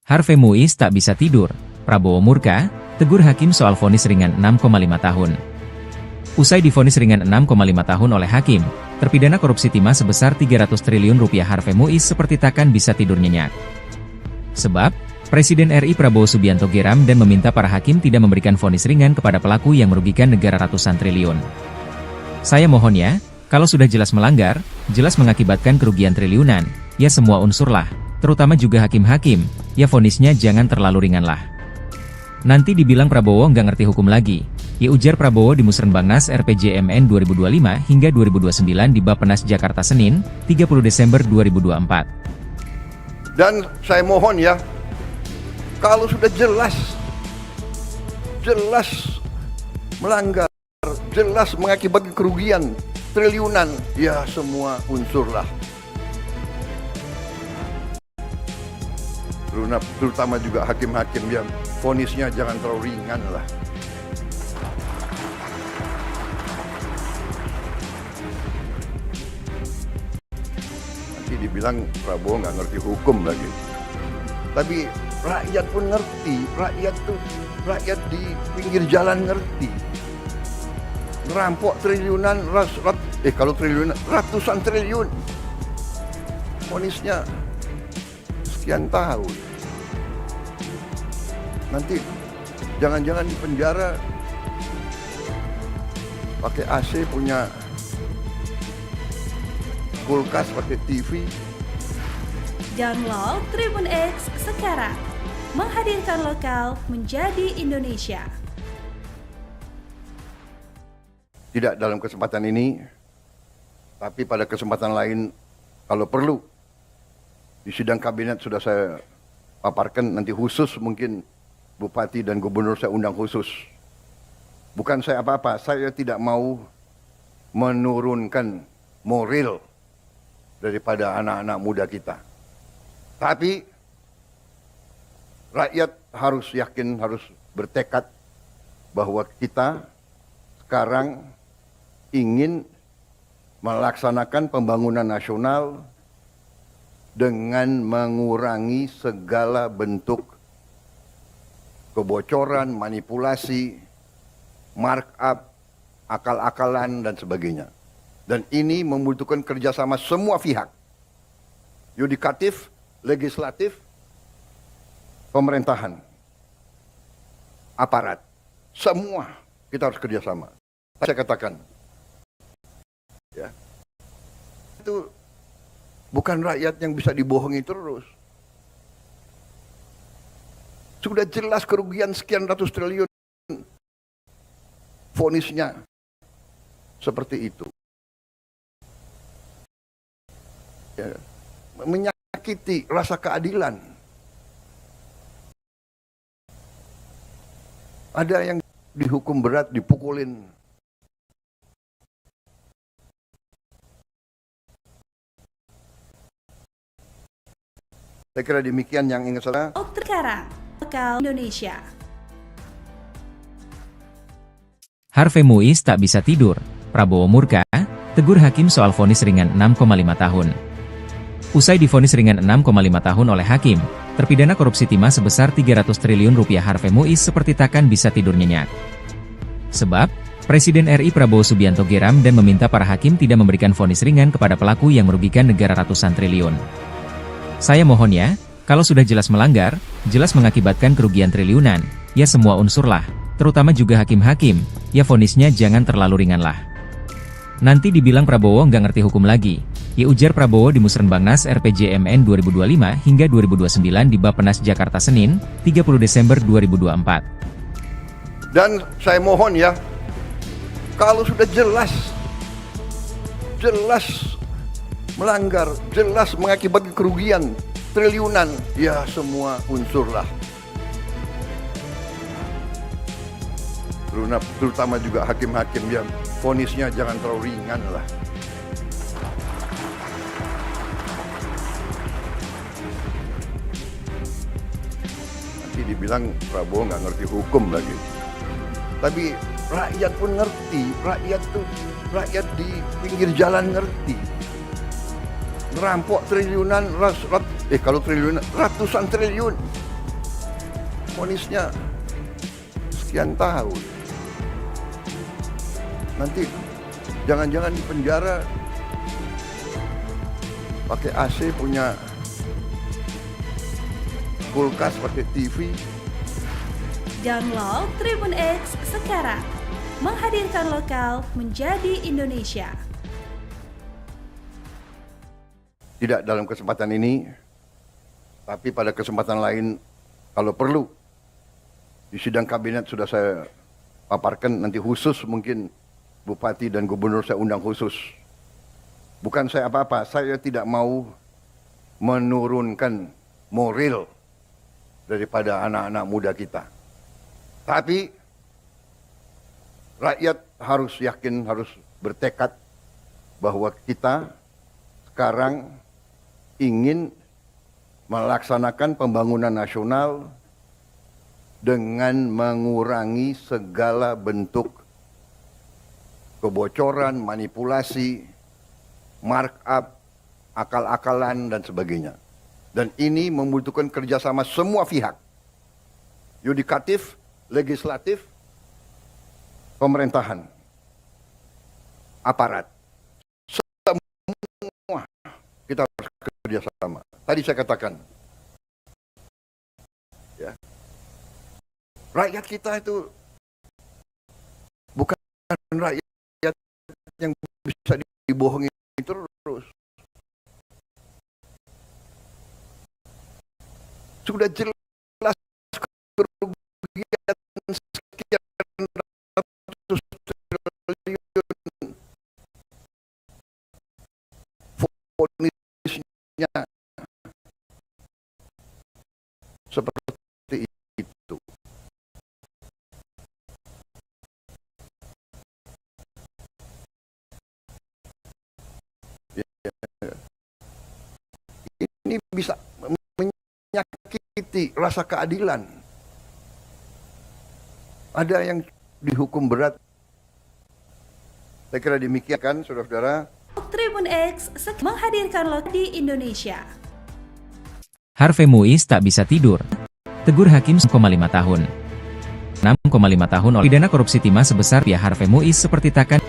Harvey Muiz tak bisa tidur, Prabowo murka, tegur hakim soal vonis ringan 6,5 tahun. Usai divonis ringan 6,5 tahun oleh hakim, terpidana korupsi timah sebesar 300 triliun rupiah Harvey Muiz seperti takkan bisa tidur nyenyak. Sebab, Presiden RI Prabowo Subianto geram dan meminta para hakim tidak memberikan vonis ringan kepada pelaku yang merugikan negara ratusan triliun. Saya mohon ya, kalau sudah jelas melanggar, jelas mengakibatkan kerugian triliunan, ya semua unsur lah, terutama juga hakim-hakim, ya vonisnya jangan terlalu ringan lah. Nanti dibilang Prabowo nggak ngerti hukum lagi, ya ujar Prabowo di Musrenbangnas RPJMN 2025 hingga 2029 di Bappenas Jakarta Senin, 30 Desember 2024. Dan saya mohon ya, kalau sudah jelas melanggar, jelas mengakibatkan kerugian triliunan, ya semua unsur lah. Terutama juga hakim-hakim yang vonisnya jangan terlalu ringan lah. Nanti dibilang Prabowo nggak ngerti hukum lagi. Tapi rakyat pun ngerti, rakyat di pinggir jalan ngerti. Ngerampok triliunan, kalau triliunan, ratusan triliun. Vonisnya sekian tahun. Nanti jangan-jangan di penjara pakai AC, punya kulkas, pakai TV. Download Tribun X sekarang, menghadirkan lokal menjadi Indonesia. Tidak dalam kesempatan ini, tapi pada kesempatan lain kalau perlu, di sidang kabinet sudah saya paparkan, nanti khusus mungkin Bupati dan Gubernur saya undang khusus. Bukan saya apa-apa, saya tidak mau menurunkan moral daripada anak-anak muda kita. Tapi rakyat harus yakin, harus bertekad bahwa kita sekarang ingin melaksanakan pembangunan nasional dengan mengurangi segala bentuk kebocoran, manipulasi, markup, akal-akalan, dan sebagainya. Dan ini membutuhkan kerjasama semua pihak. Yudikatif, legislatif, pemerintahan, aparat. Semua kita harus kerjasama. Saya katakan, ya, itu bukan rakyat yang bisa dibohongi terus. Sudah jelas kerugian sekian ratus triliun, vonisnya seperti itu. Ya, menyakiti rasa keadilan. Ada yang dihukum berat, dipukulin. Saya kira demikian yang ingin saya. Sekarang, lokal Indonesia. Harvey Muiz tak bisa tidur, Prabowo murka, tegur hakim soal vonis ringan 6,5 tahun. Usai divonis ringan 6,5 tahun oleh hakim, terpidana korupsi timah sebesar 300 triliun rupiah Harvey Muiz seperti takkan bisa tidur nyenyak. Sebab, Presiden RI Prabowo Subianto geram dan meminta para hakim tidak memberikan vonis ringan kepada pelaku yang merugikan negara ratusan triliun. Saya mohon ya, kalau sudah jelas melanggar, jelas mengakibatkan kerugian triliunan, ya semua unsur lah, terutama juga hakim-hakim, ya vonisnya jangan terlalu ringan lah. Nanti dibilang Prabowo nggak ngerti hukum lagi, ya ujar Prabowo di Musrenbangnas RPJMN 2025 hingga 2029 di Bappenas Jakarta Senin, 30 Desember 2024. Dan saya mohon ya, kalau sudah jelas melanggar, jelas mengakibatkan kerugian triliunan, ya semua unsur lah. Terutama juga hakim-hakim yang vonisnya jangan terlalu ringan lah. Nanti dibilang Prabowo nggak ngerti hukum lagi. Tapi rakyat pun ngerti, rakyat di pinggir jalan ngerti. Ngerampok triliunan, kalau triliunan, ratusan triliun. vonisnya sekian tahun. Nanti jangan-jangan di penjara pakai AC, punya kulkas, pakai TV. Download Tribun X sekarang. Menghadirkan lokal menjadi Indonesia. Tidak dalam kesempatan ini, tapi pada kesempatan lain kalau perlu. Di sidang kabinet sudah saya paparkan, nanti khusus mungkin bupati dan gubernur saya undang khusus. Bukan saya apa-apa, saya tidak mau menurunkan moral daripada anak-anak muda kita. Tapi rakyat harus yakin, harus bertekad bahwa kita sekarang ingin melaksanakan pembangunan nasional dengan mengurangi segala bentuk kebocoran, manipulasi, markup, akal-akalan, dan sebagainya. Dan ini membutuhkan kerjasama semua pihak. Yudikatif, legislatif, pemerintahan, aparat. Semua kita harus kerjasama. Tadi saya katakan, ya, rakyat kita itu bukan rakyat yang bisa dibohongi terus. Sudah jelas kerugian sekian ratus triliun, vonisnya seperti itu. Ini bisa menyakiti rasa keadilan. Ada yang dihukum berat. Saya kira demikian kan, saudara-saudara. Tribun X menghadirkan lokal di Indonesia. Harvey Muiz tak bisa tidur. Tegur hakim 6,5 tahun. 6,5 tahun oleh pidana korupsi timah sebesar ya Harvey Muiz seperti takkan.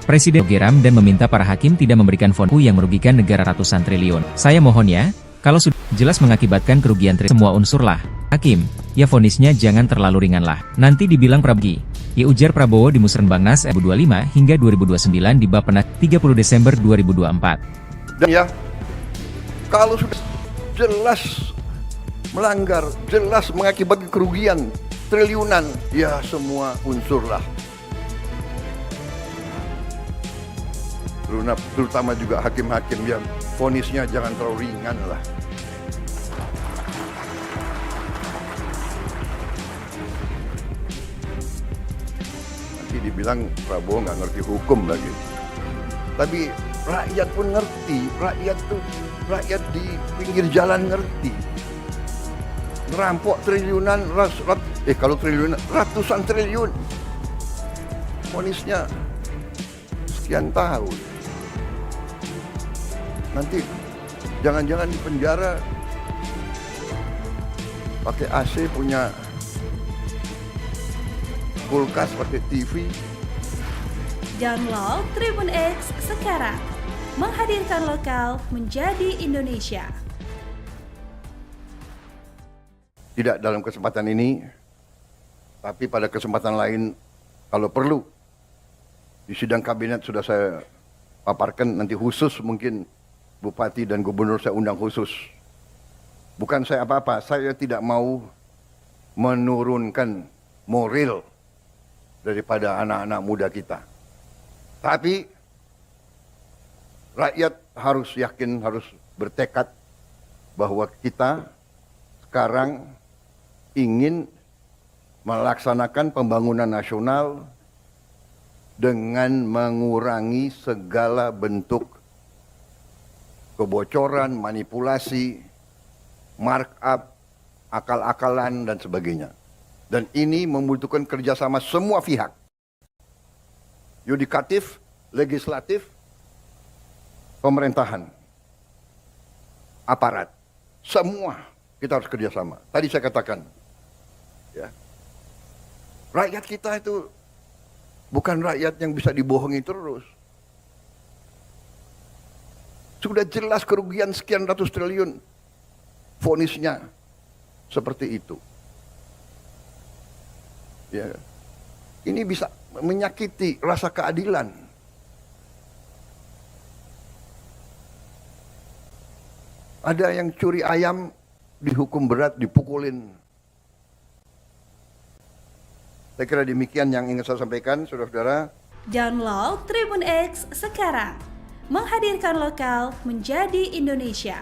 Presiden geram dan meminta para hakim tidak memberikan vonis yang merugikan negara ratusan triliun. Saya mohon ya, kalau sudah jelas mengakibatkan kerugian semua unsur lah. Hakim, ya vonisnya jangan terlalu ringan lah. Nanti dibilang Prabowo. Ya ujar Prabowo di Musrenbangnas 2025 hingga 2029 di Bappenas 30 Desember 2024. Dan ya, kalau sudah jelas melanggar, jelas mengakibatkan kerugian triliunan, ya semua unsur lah. Terutama juga hakim-hakim yang vonisnya jangan terlalu ringan lah. Nanti dibilang Prabowo nggak ngerti hukum lagi. Tapi rakyat pun ngerti, rakyat di pinggir jalan ngerti. Ngerampok triliunan, kalau triliunan, ratusan triliun. Vonisnya sekian tahun. Nanti jangan-jangan di penjara pakai AC, punya kulkas, pakai TV. Download Tribun X sekarang. Menghadirkan lokal menjadi Indonesia. Tidak dalam kesempatan ini, tapi pada kesempatan lain kalau perlu. Di sidang kabinet sudah saya paparkan, nanti khusus mungkin bupati dan gubernur saya undang khusus. Bukan saya apa-apa, saya tidak mau menurunkan moral daripada anak-anak muda kita. Tapi rakyat harus yakin, harus bertekad bahwa kita sekarang ingin melaksanakan pembangunan nasional dengan mengurangi segala bentuk kebocoran, manipulasi, markup, akal-akalan, dan sebagainya. Dan ini membutuhkan kerjasama semua pihak. Yudikatif, legislatif, pemerintahan, aparat. Semua kita harus kerjasama. Tadi saya katakan, Ya. Rakyat kita itu bukan rakyat yang bisa dibohongi terus. Sudah jelas kerugian sekian ratus triliun. Vonisnya seperti itu. Ya. Ini bisa menyakiti rasa keadilan. Ada yang curi ayam dihukum berat, dipukulin. Saya kira demikian yang ingin saya sampaikan, saudara-saudara. Download Tribun X sekarang. Menghadirkan lokal menjadi Indonesia.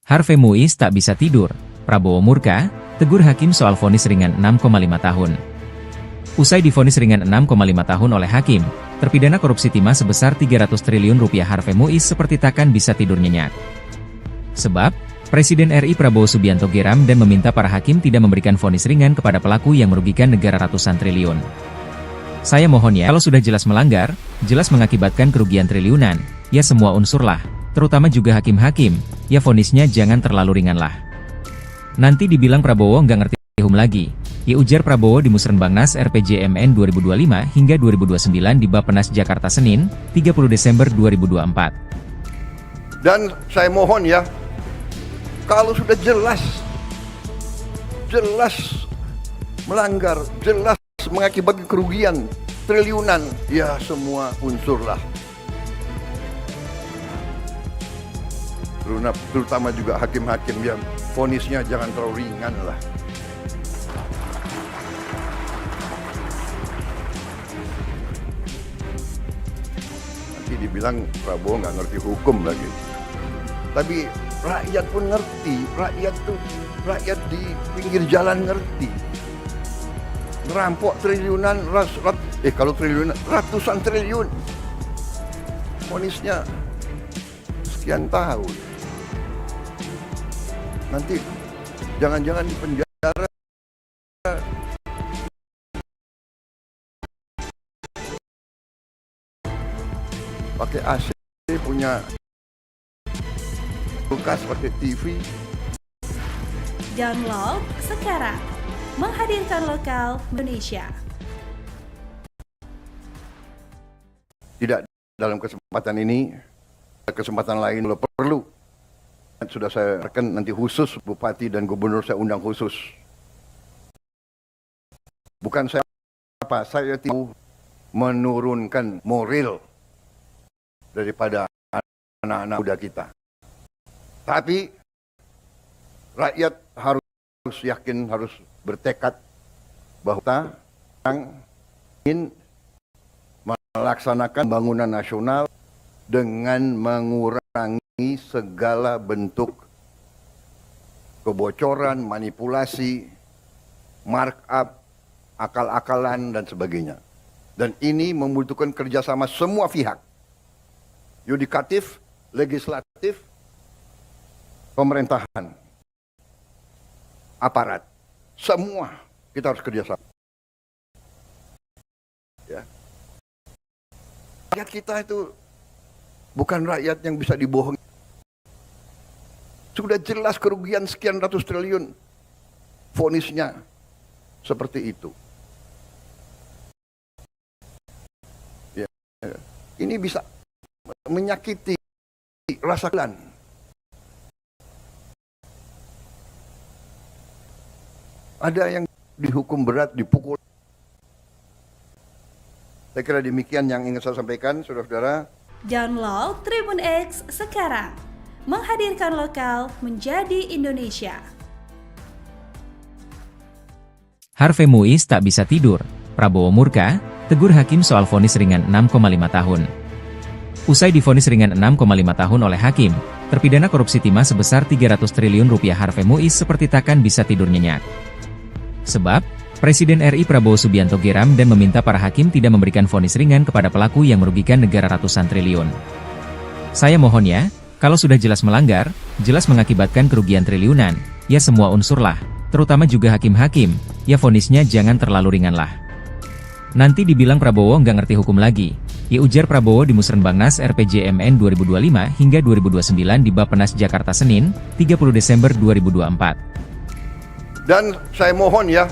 Harvey Muiz tak bisa tidur. Prabowo murka, tegur hakim soal vonis ringan 6,5 tahun. Usai divonis ringan 6,5 tahun oleh hakim, terpidana korupsi timah sebesar 300 triliun rupiah Harvey Muiz seperti takkan bisa tidur nyenyak. Sebab, Presiden RI Prabowo Subianto geram dan meminta para hakim tidak memberikan vonis ringan kepada pelaku yang merugikan negara ratusan triliun. Saya mohon ya, kalau sudah jelas melanggar, jelas mengakibatkan kerugian triliunan, ya semua unsur lah, terutama juga hakim-hakim, ya vonisnya jangan terlalu ringan lah. Nanti dibilang Prabowo nggak ngerti hukum lagi, ya ujar Prabowo di Musrenbangnas RPJMN 2025 hingga 2029 di Bappenas Jakarta Senin, 30 Desember 2024. Dan saya mohon ya, kalau sudah jelas melanggar, jelas mengakibatkan kerugian triliunan, ya semua unsur lah. Terutama juga hakim-hakim yang vonisnya jangan terlalu ringan lah. Nanti dibilang Prabowo nggak ngerti hukum lagi. Tapi rakyat pun ngerti, rakyat di pinggir jalan ngerti. Ngerampok triliunan, kalau triliunan, ratusan triliun. Vonisnya sekian tahun. Nanti jangan-jangan di penjara pakai AC, punya kulkas, pakai TV. Download sekarang. Menghadirkan lokal Indonesia. Tidak dalam kesempatan ini, kesempatan lain kalau perlu. Sudah saya rekan nanti khusus Bupati dan Gubernur saya undang khusus. Bukan saya apa, saya tidak menurunkan moral daripada anak-anak muda kita. Tapi rakyat harus yakin, harus bertekad bahwa kita ingin melaksanakan pembangunan nasional dengan mengurangi segala bentuk kebocoran, manipulasi, markup, akal-akalan, dan sebagainya. Dan ini membutuhkan kerjasama semua pihak. Yudikatif, legislatif, pemerintahan, aparat. Semua kita harus kerjasama. Ya. Rakyat kita itu bukan rakyat yang bisa dibohongi. Sudah jelas kerugian sekian ratus triliun. Vonisnya seperti itu. Ya. Ini bisa menyakiti rasa keadilan. Ada yang dihukum berat, dipukul. Saya kira demikian yang ingin saya sampaikan, saudara-saudara. Download Tribun X sekarang. Menghadirkan lokal menjadi Indonesia. Harvey Muiz tak bisa tidur. Prabowo murka, tegur hakim soal vonis ringan 6,5 tahun. Usai divonis ringan 6,5 tahun oleh hakim, terpidana korupsi timah sebesar 300 triliun rupiah Harvey Muiz seperti takkan bisa tidur nyenyak. Sebab, Presiden RI Prabowo Subianto geram dan meminta para hakim tidak memberikan vonis ringan kepada pelaku yang merugikan negara ratusan triliun. Saya mohon ya, kalau sudah jelas melanggar, jelas mengakibatkan kerugian triliunan, ya semua unsur lah, terutama juga hakim-hakim, ya vonisnya jangan terlalu ringan lah. Nanti dibilang Prabowo nggak ngerti hukum lagi, ya ujar Prabowo di Musrenbangnas RPJMN 2025 hingga 2029 di Bappenas Jakarta Senin, 30 Desember 2024. Dan saya mohon ya,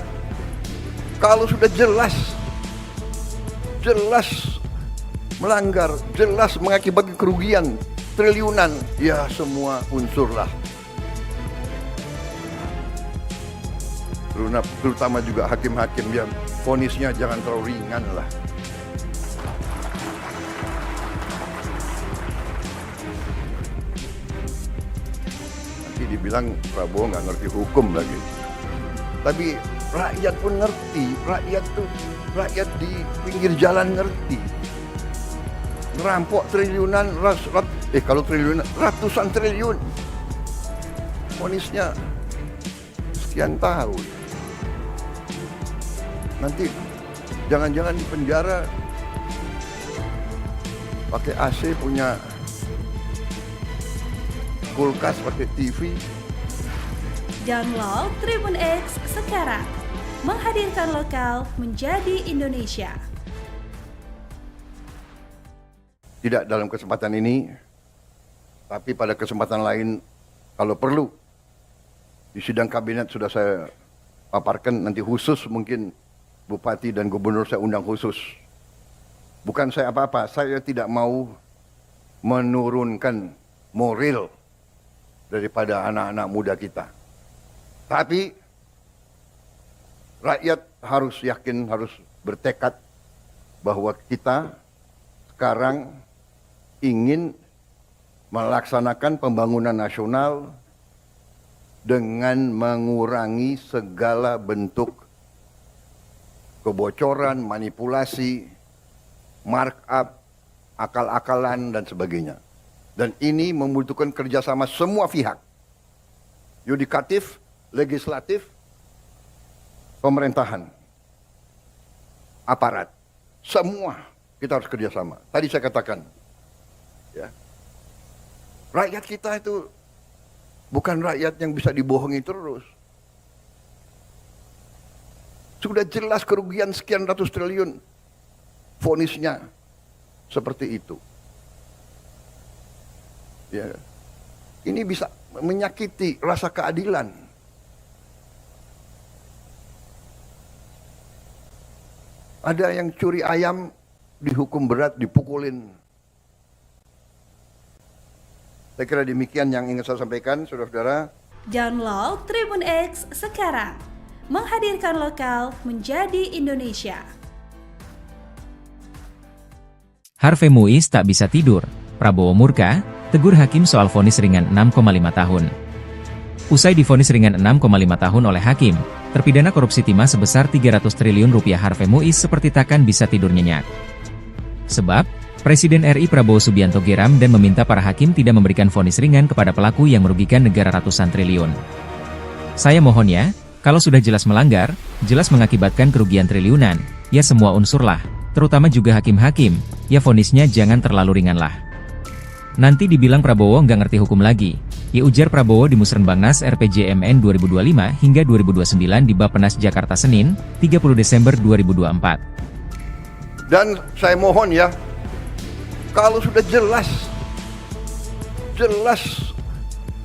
kalau sudah jelas melanggar, jelas mengakibatkan kerugian triliunan, ya semua unsurlah. Terutama juga hakim-hakim yang vonisnya jangan terlalu ringan lah. Nanti dibilang Prabowo nggak ngerti hukum lagi. Tapi rakyat pun ngerti, rakyat di pinggir jalan ngerti. Ngerampok triliunan, kalau triliunan, ratusan triliun. Vonisnya sekian tahun. Nanti jangan-jangan di penjara pakai AC, punya kulkas, pakai TV. Download Tribun X sekarang. Menghadirkan lokal menjadi Indonesia. Tidak dalam kesempatan ini, tapi pada kesempatan lain kalau perlu. Di sidang kabinet sudah saya paparkan, nanti khusus mungkin bupati dan gubernur saya undang khusus. Bukan saya apa-apa, saya tidak mau menurunkan moral daripada anak-anak muda kita. Tapi rakyat harus yakin, harus bertekad bahwa kita sekarang ingin melaksanakan pembangunan nasional dengan mengurangi segala bentuk kebocoran, manipulasi, markup, akal-akalan, dan sebagainya. Dan ini membutuhkan kerjasama semua pihak. Yudikatif, legislatif, pemerintahan, aparat. Semua kita harus kerjasama. Tadi saya katakan, ya, rakyat kita itu bukan rakyat yang bisa dibohongi terus. Sudah jelas kerugian sekian ratus triliun. Vonisnya seperti itu. Ya. Ini bisa menyakiti rasa keadilan. Ada yang curi ayam dihukum berat, dipukulin. Saya kira demikian yang ingin saya sampaikan, saudara-saudara. Download Tribun X sekarang. Menghadirkan lokal menjadi Indonesia. Harvey Muiz tak bisa tidur. Prabowo murka, tegur hakim soal vonis ringan 6,5 tahun. Usai divonis ringan 6,5 tahun oleh hakim, terpidana korupsi timah sebesar 300 triliun rupiah Harvey Muiz seperti takkan bisa tidur nyenyak. Sebab, Presiden RI Prabowo Subianto geram dan meminta para hakim tidak memberikan vonis ringan kepada pelaku yang merugikan negara ratusan triliun. Saya mohon ya, kalau sudah jelas melanggar, jelas mengakibatkan kerugian triliunan, ya semua unsurlah, terutama juga hakim-hakim, ya vonisnya jangan terlalu ringan lah. Nanti dibilang Prabowo nggak ngerti hukum lagi, ya ujar Prabowo di Musrenbangnas RPJMN 2025 hingga 2029 di Bappenas Jakarta Senin, 30 Desember 2024. Dan saya mohon ya, kalau sudah jelas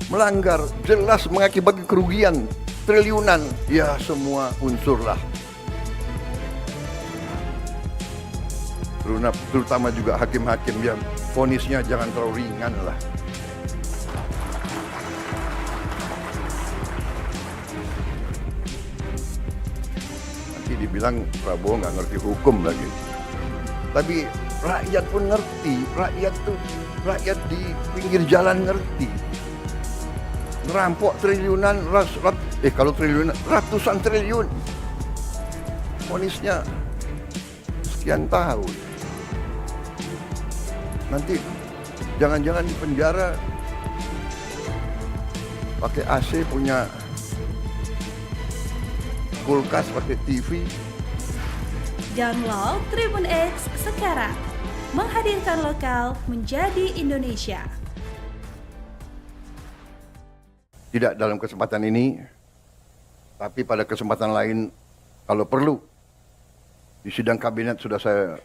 melanggar, jelas mengakibatkan kerugian triliunan, ya semua unsurlah. Terutama juga hakim-hakim yang vonisnya jangan terlalu ringan lah. Nanti dibilang Prabowo nggak ngerti hukum lagi. Tapi rakyat pun ngerti, rakyat di pinggir jalan ngerti. Ngerampok triliunan, kalau triliunan, ratusan triliun. Vonisnya sekian tahun. Nanti jangan-jangan di penjara pakai AC, punya kulkas, pakai TV. Download Tribun X sekarang. Menghadirkan lokal menjadi Indonesia. Tidak dalam kesempatan ini, tapi pada kesempatan lain kalau perlu. Di sidang kabinet sudah saya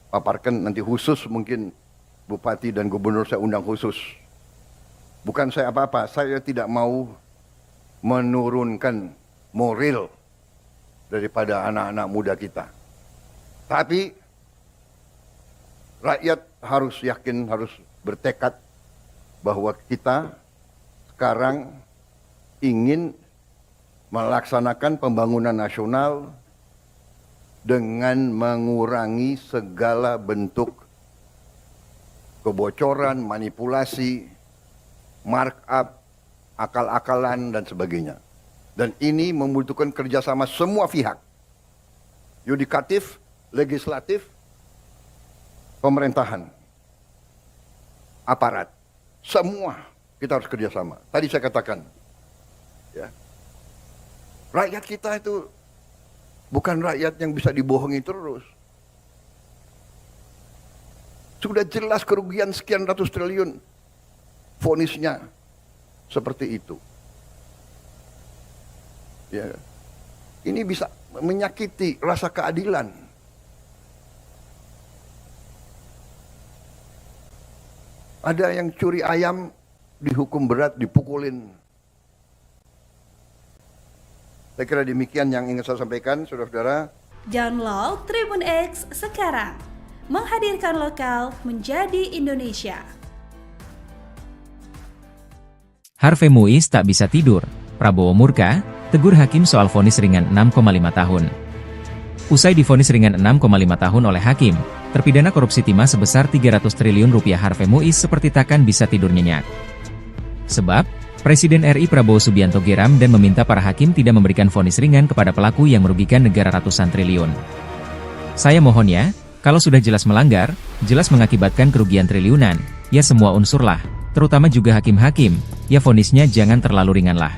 paparkan, nanti khusus mungkin bupati dan gubernur saya undang khusus. Bukan saya apa-apa, saya tidak mau menurunkan moral daripada anak-anak muda kita. Tapi rakyat harus yakin, harus bertekad bahwa kita sekarang ingin melaksanakan pembangunan nasional dengan mengurangi segala bentuk kebocoran, manipulasi, markup, akal-akalan, dan sebagainya. Dan ini membutuhkan kerjasama semua pihak. Yudikatif, legislatif, pemerintahan, aparat. Semua kita harus kerjasama. Tadi saya katakan, ya, rakyat kita itu bukan rakyat yang bisa dibohongi terus. Sudah jelas kerugian sekian ratus triliun. Vonisnya seperti itu. Ya. Ini bisa menyakiti rasa keadilan. Ada yang curi ayam dihukum berat, dipukulin. Saya kira demikian yang ingin saya sampaikan, saudara-saudara. Download Tribun X sekarang. Menghadirkan lokal menjadi Indonesia. Harvey Muiz tak bisa tidur. Prabowo murka, tegur hakim soal vonis ringan 6,5 tahun. Usai divonis ringan 6,5 tahun oleh hakim, terpidana korupsi timah sebesar 300 triliun rupiah Harvey Muiz seperti takkan bisa tidur nyenyak. Sebab, Presiden RI Prabowo Subianto geram dan meminta para hakim tidak memberikan vonis ringan kepada pelaku yang merugikan negara ratusan triliun. Saya mohon ya, kalau sudah jelas melanggar, jelas mengakibatkan kerugian triliunan, ya semua unsur lah, terutama juga hakim-hakim, ya vonisnya jangan terlalu ringan lah.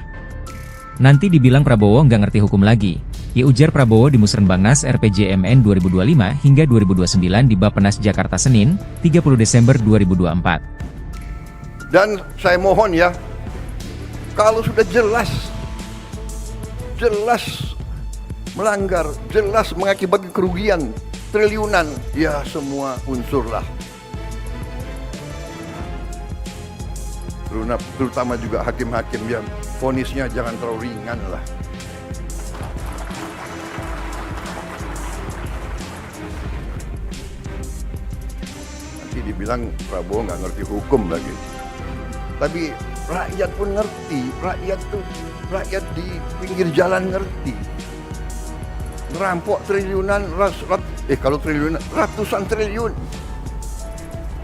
Nanti dibilang Prabowo nggak ngerti hukum lagi, ya ujar Prabowo di Musrenbangnas RPJMN 2025 hingga 2029 di Bappenas Jakarta Senin, 30 Desember 2024. Dan saya mohon ya, kalau sudah jelas melanggar, jelas mengakibatkan kerugian triliunan, ya semua unsur lah. Terutama juga hakim-hakim yang vonisnya jangan terlalu ringan lah. Nanti dibilang Prabowo nggak ngerti hukum lagi. Tapi rakyat pun ngerti, rakyat di pinggir jalan ngerti. Ngerampok triliunan, kalau triliunan, ratusan triliun.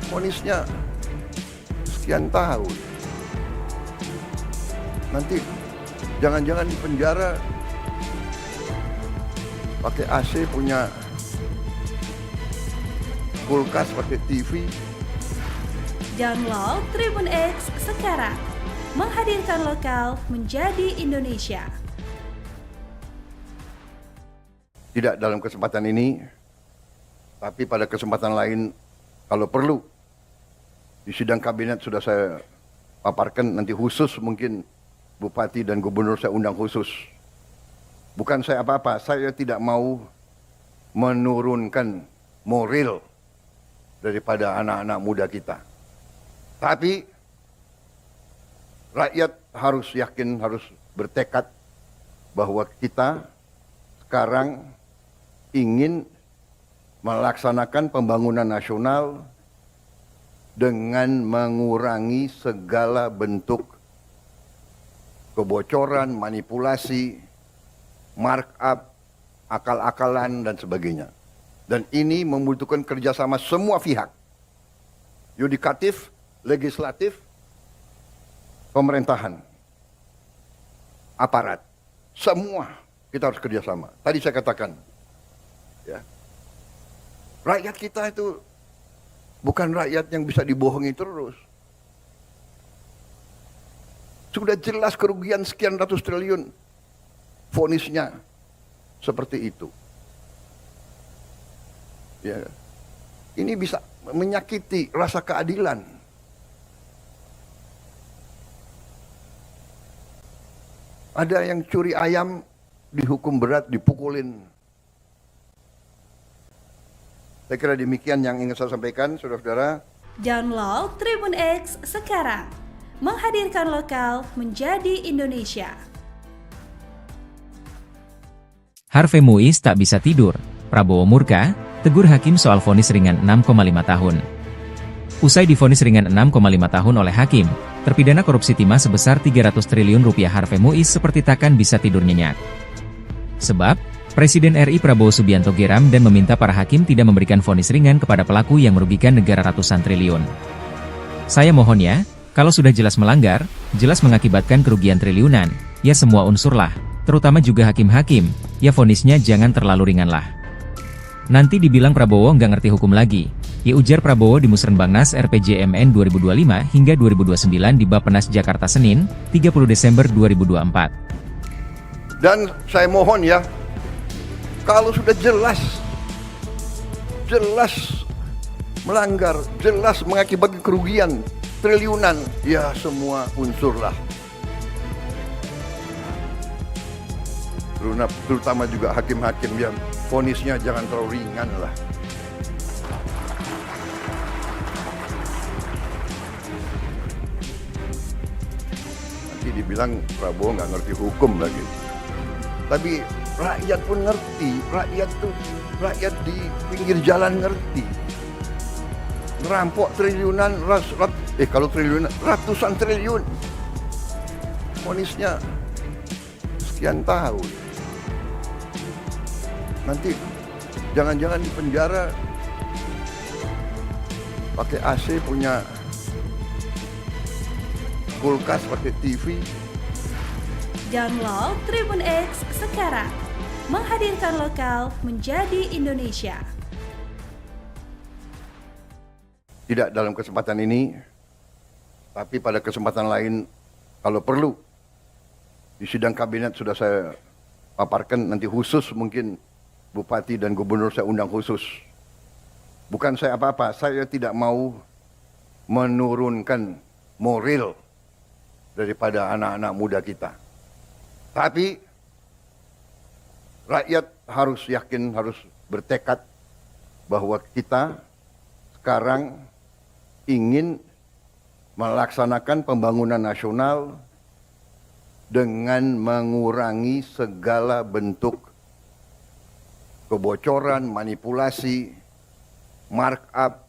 Vonisnya sekian tahun. Nanti jangan-jangan di penjara pakai AC, punya kulkas, pakai TV. Download Tribun X sekarang. Menghadirkan lokal menjadi Indonesia. Tidak dalam kesempatan ini, tapi pada kesempatan lain kalau perlu. Di sidang kabinet sudah saya paparkan, nanti khusus mungkin Bupati dan Gubernur saya undang khusus. Bukan saya apa-apa, saya tidak mau menurunkan moral daripada anak-anak muda kita. Tapi rakyat harus yakin, harus bertekad bahwa kita sekarang ingin melaksanakan pembangunan nasional dengan mengurangi segala bentuk kebocoran, manipulasi, markup, akal-akalan, dan sebagainya. Dan ini membutuhkan kerjasama semua pihak. Yudikatif, legislatif, pemerintahan, aparat. Semua kita harus kerjasama. Tadi saya katakan, ya, rakyat kita itu bukan rakyat yang bisa dibohongi terus. Sudah jelas kerugian sekian ratus triliun. Vonisnya seperti itu. Ya. Ini bisa menyakiti rasa keadilan. Ada yang curi ayam dihukum berat, dipukulin. Saya kira demikian yang ingin saya sampaikan, saudara-saudara. Download Tribun X sekarang. Menghadirkan lokal menjadi Indonesia. Harvey Muiz tak bisa tidur, Prabowo murka, tegur hakim soal vonis ringan 6,5 tahun. Usai divonis ringan 6,5 tahun oleh hakim, terpidana korupsi timah sebesar 300 triliun rupiah Harvey Muiz seperti takkan bisa tidur nyenyak. Sebab, Presiden RI Prabowo Subianto geram dan meminta para hakim tidak memberikan vonis ringan kepada pelaku yang merugikan negara ratusan triliun. Saya mohon ya, kalau sudah jelas melanggar, jelas mengakibatkan kerugian triliunan, ya semua unsur lah, terutama juga hakim-hakim, ya vonisnya jangan terlalu ringan lah. Nanti dibilang Prabowo nggak ngerti hukum lagi, ya ujar Prabowo di Musrenbangnas RPJMN 2025 hingga 2029 di Bappenas Jakarta Senin, 30 Desember 2024. Dan saya mohon ya, kalau sudah jelas melanggar, jelas mengakibatkan kerugian triliunan, ya semua unsur lah. Terutama juga hakim-hakim yang vonisnya jangan terlalu ringan lah. Nanti dibilang Prabowo nggak ngerti hukum lagi. Tapi rakyat pun ngerti, rakyat di pinggir jalan ngerti. Ngerampok triliunan, kalau triliunan, ratusan triliun. Vonisnya sekian tahun. Nanti jangan-jangan di penjara pakai AC, punya kulkas, pakai TV. Download Tribun X sekarang, menghadirkan lokal menjadi Indonesia. Tidak dalam kesempatan ini, tapi pada kesempatan lain, kalau perlu, di sidang kabinet sudah saya paparkan, nanti khusus mungkin Bupati dan Gubernur saya undang khusus. Bukan saya apa-apa, saya tidak mau menurunkan moral daripada anak-anak muda kita. Tapi rakyat harus yakin, harus bertekad bahwa kita sekarang ingin melaksanakan pembangunan nasional dengan mengurangi segala bentuk kebocoran, manipulasi, markup,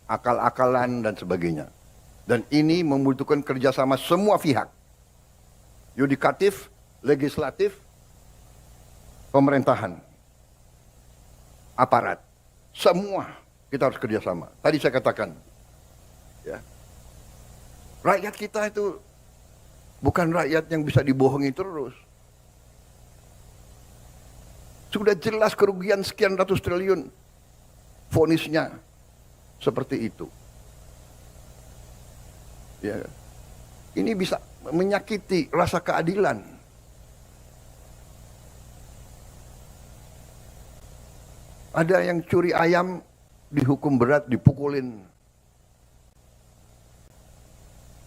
akal-akalan, dan sebagainya. Dan ini membutuhkan kerjasama semua pihak. Yudikatif, legislatif, pemerintahan, aparat, semua kita harus kerjasama. Tadi saya katakan, ya, rakyat kita itu bukan rakyat yang bisa dibohongi terus. Sudah jelas kerugian sekian ratus triliun, vonisnya seperti itu. Ya, ini bisa menyakiti rasa keadilan. Ada yang curi ayam dihukum berat, dipukulin.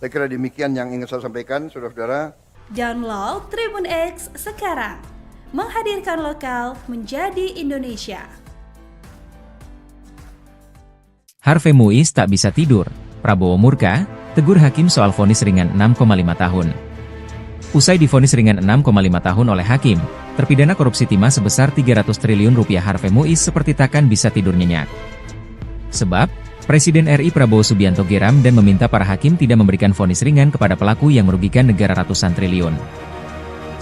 Saya kira demikian yang ingin saya sampaikan, saudara-saudara. Download Tribun X sekarang, menghadirkan lokal menjadi Indonesia. Harvey Muiz tak bisa tidur, Prabowo murka, tegur hakim soal vonis ringan 6,5 tahun. Usai divonis ringan 6,5 tahun oleh hakim, terpidana korupsi timah sebesar 300 triliun rupiah Harvey Muiz seperti takkan bisa tidur nyenyak. Sebab, Presiden RI Prabowo Subianto geram dan meminta para hakim tidak memberikan vonis ringan kepada pelaku yang merugikan negara ratusan triliun.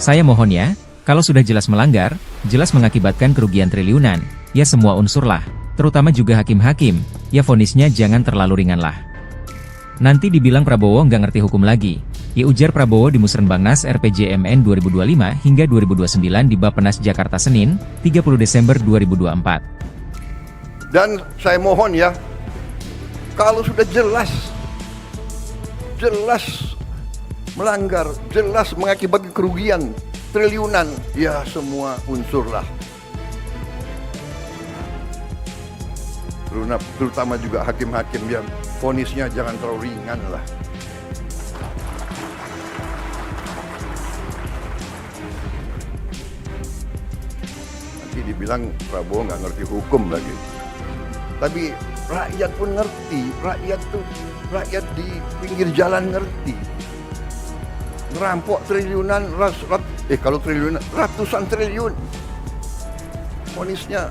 Saya mohon ya, kalau sudah jelas melanggar, jelas mengakibatkan kerugian triliunan, ya semua unsur lah, terutama juga hakim-hakim, ya vonisnya jangan terlalu ringan lah. Nanti dibilang Prabowo nggak ngerti hukum lagi, ya ujar Prabowo di Musrenbangnas RPJMN 2025 hingga 2029 di Bappenas Jakarta Senin, 30 Desember 2024. Dan saya mohon ya, kalau sudah jelas melanggar, jelas mengakibatkan kerugian triliunan, ya semua unsur lah. Terutama juga hakim-hakim yang vonisnya jangan terlalu ringan lah. Nanti dibilang Prabowo nggak ngerti hukum lagi. Tapi rakyat pun ngerti, rakyat di pinggir jalan ngerti. Ngerampok triliunan, kalau triliunan, ratusan triliun. vonisnya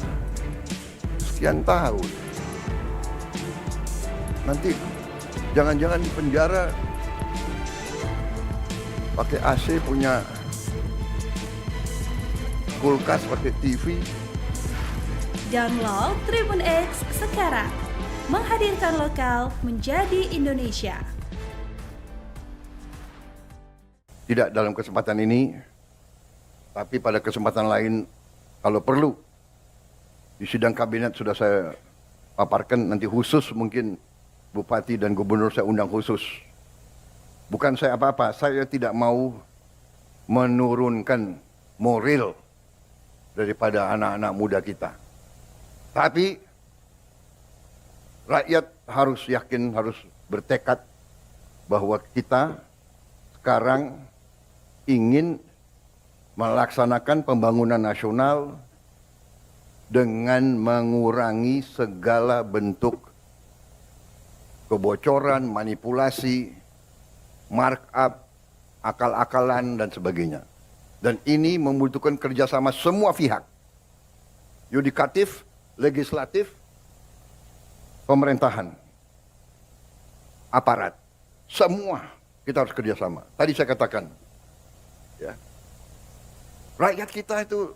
sekian tahun. Nanti jangan-jangan di penjara pakai AC, punya kulkas, pakai TV. Download Tribun X sekarang. Menghadirkan lokal menjadi Indonesia. Tidak dalam kesempatan ini, tapi pada kesempatan lain kalau perlu. Di sidang kabinet sudah saya paparkan, nanti khusus mungkin Bupati dan Gubernur saya undang khusus. Bukan saya apa-apa, saya tidak mau menurunkan moral daripada anak-anak muda kita. Tapi rakyat harus yakin, harus bertekad bahwa kita sekarang ingin melaksanakan pembangunan nasional dengan mengurangi segala bentuk kebocoran, manipulasi, markup, akal-akalan, dan sebagainya. Dan ini membutuhkan kerjasama semua pihak. Yudikatif, legislatif, pemerintahan, aparat. Semua kita harus kerjasama. Tadi saya katakan, ya, rakyat kita itu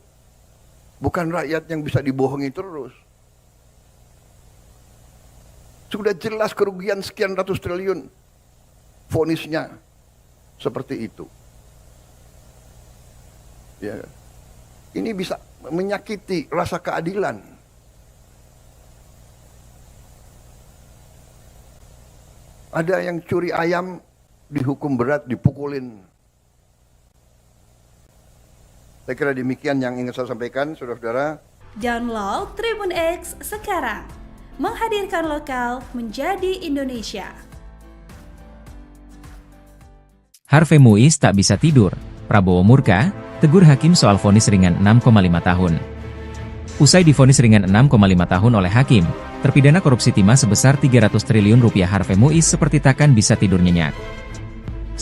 bukan rakyat yang bisa dibohongi terus. Sudah jelas kerugian sekian ratus triliun. Vonisnya seperti itu. Ya. Ini bisa menyakiti rasa keadilan. Ada yang curi ayam dihukum berat, dipukulin. Saya kira demikian yang ingin saya sampaikan, saudara-saudara. Download Tribun X sekarang. Menghadirkan lokal menjadi Indonesia. Harvey Muiz tak bisa tidur. Prabowo murka, tegur hakim soal vonis ringan 6,5 tahun. Usai divonis ringan 6,5 tahun oleh hakim, terpidana korupsi timah sebesar 300 triliun rupiah Harvey Muiz seperti takkan bisa tidur nyenyak.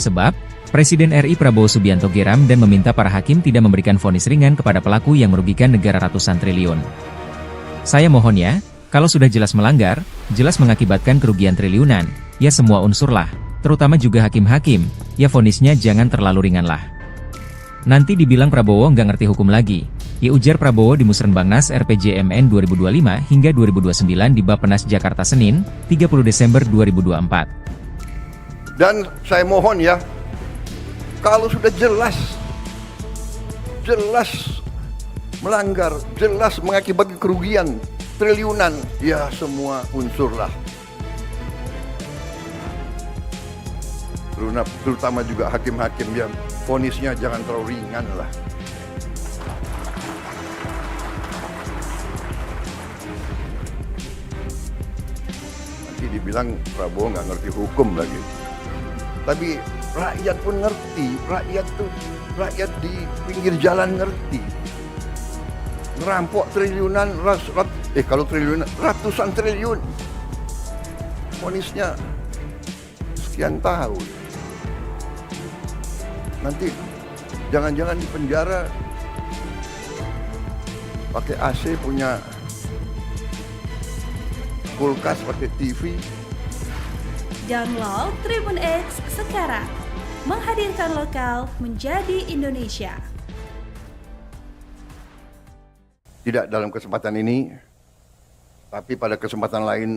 Sebab, Presiden RI Prabowo Subianto geram dan meminta para hakim tidak memberikan vonis ringan kepada pelaku yang merugikan negara ratusan triliun. Saya mohon ya, kalau sudah jelas melanggar, jelas mengakibatkan kerugian triliunan, ya semua unsur lah, terutama juga hakim-hakim, ya vonisnya jangan terlalu ringan lah. Nanti dibilang Prabowo nggak ngerti hukum lagi, ya ujar Prabowo di Musrenbangnas RPJMN 2025 hingga 2029 di Bappenas Jakarta Senin, 30 Desember 2024. Dan saya mohon ya, kalau sudah jelas melanggar, jelas mengakibatkan kerugian triliunan, ya semua unsur lah. Terutama juga hakim-hakim, ya vonisnya jangan terlalu ringan lah. Nanti dibilang Prabowo nggak ngerti hukum lagi. Tapi rakyat pun ngerti, rakyat di pinggir jalan ngerti. Ngerampok triliunan, kalau triliunan, ratusan triliun. Vonisnya sekian tahun. Nanti jangan-jangan di penjara pakai AC, punya kulkas, pakai TV. Download Tribun X sekarang. Menghadirkan lokal menjadi Indonesia. Tidak dalam kesempatan ini, tapi pada kesempatan lain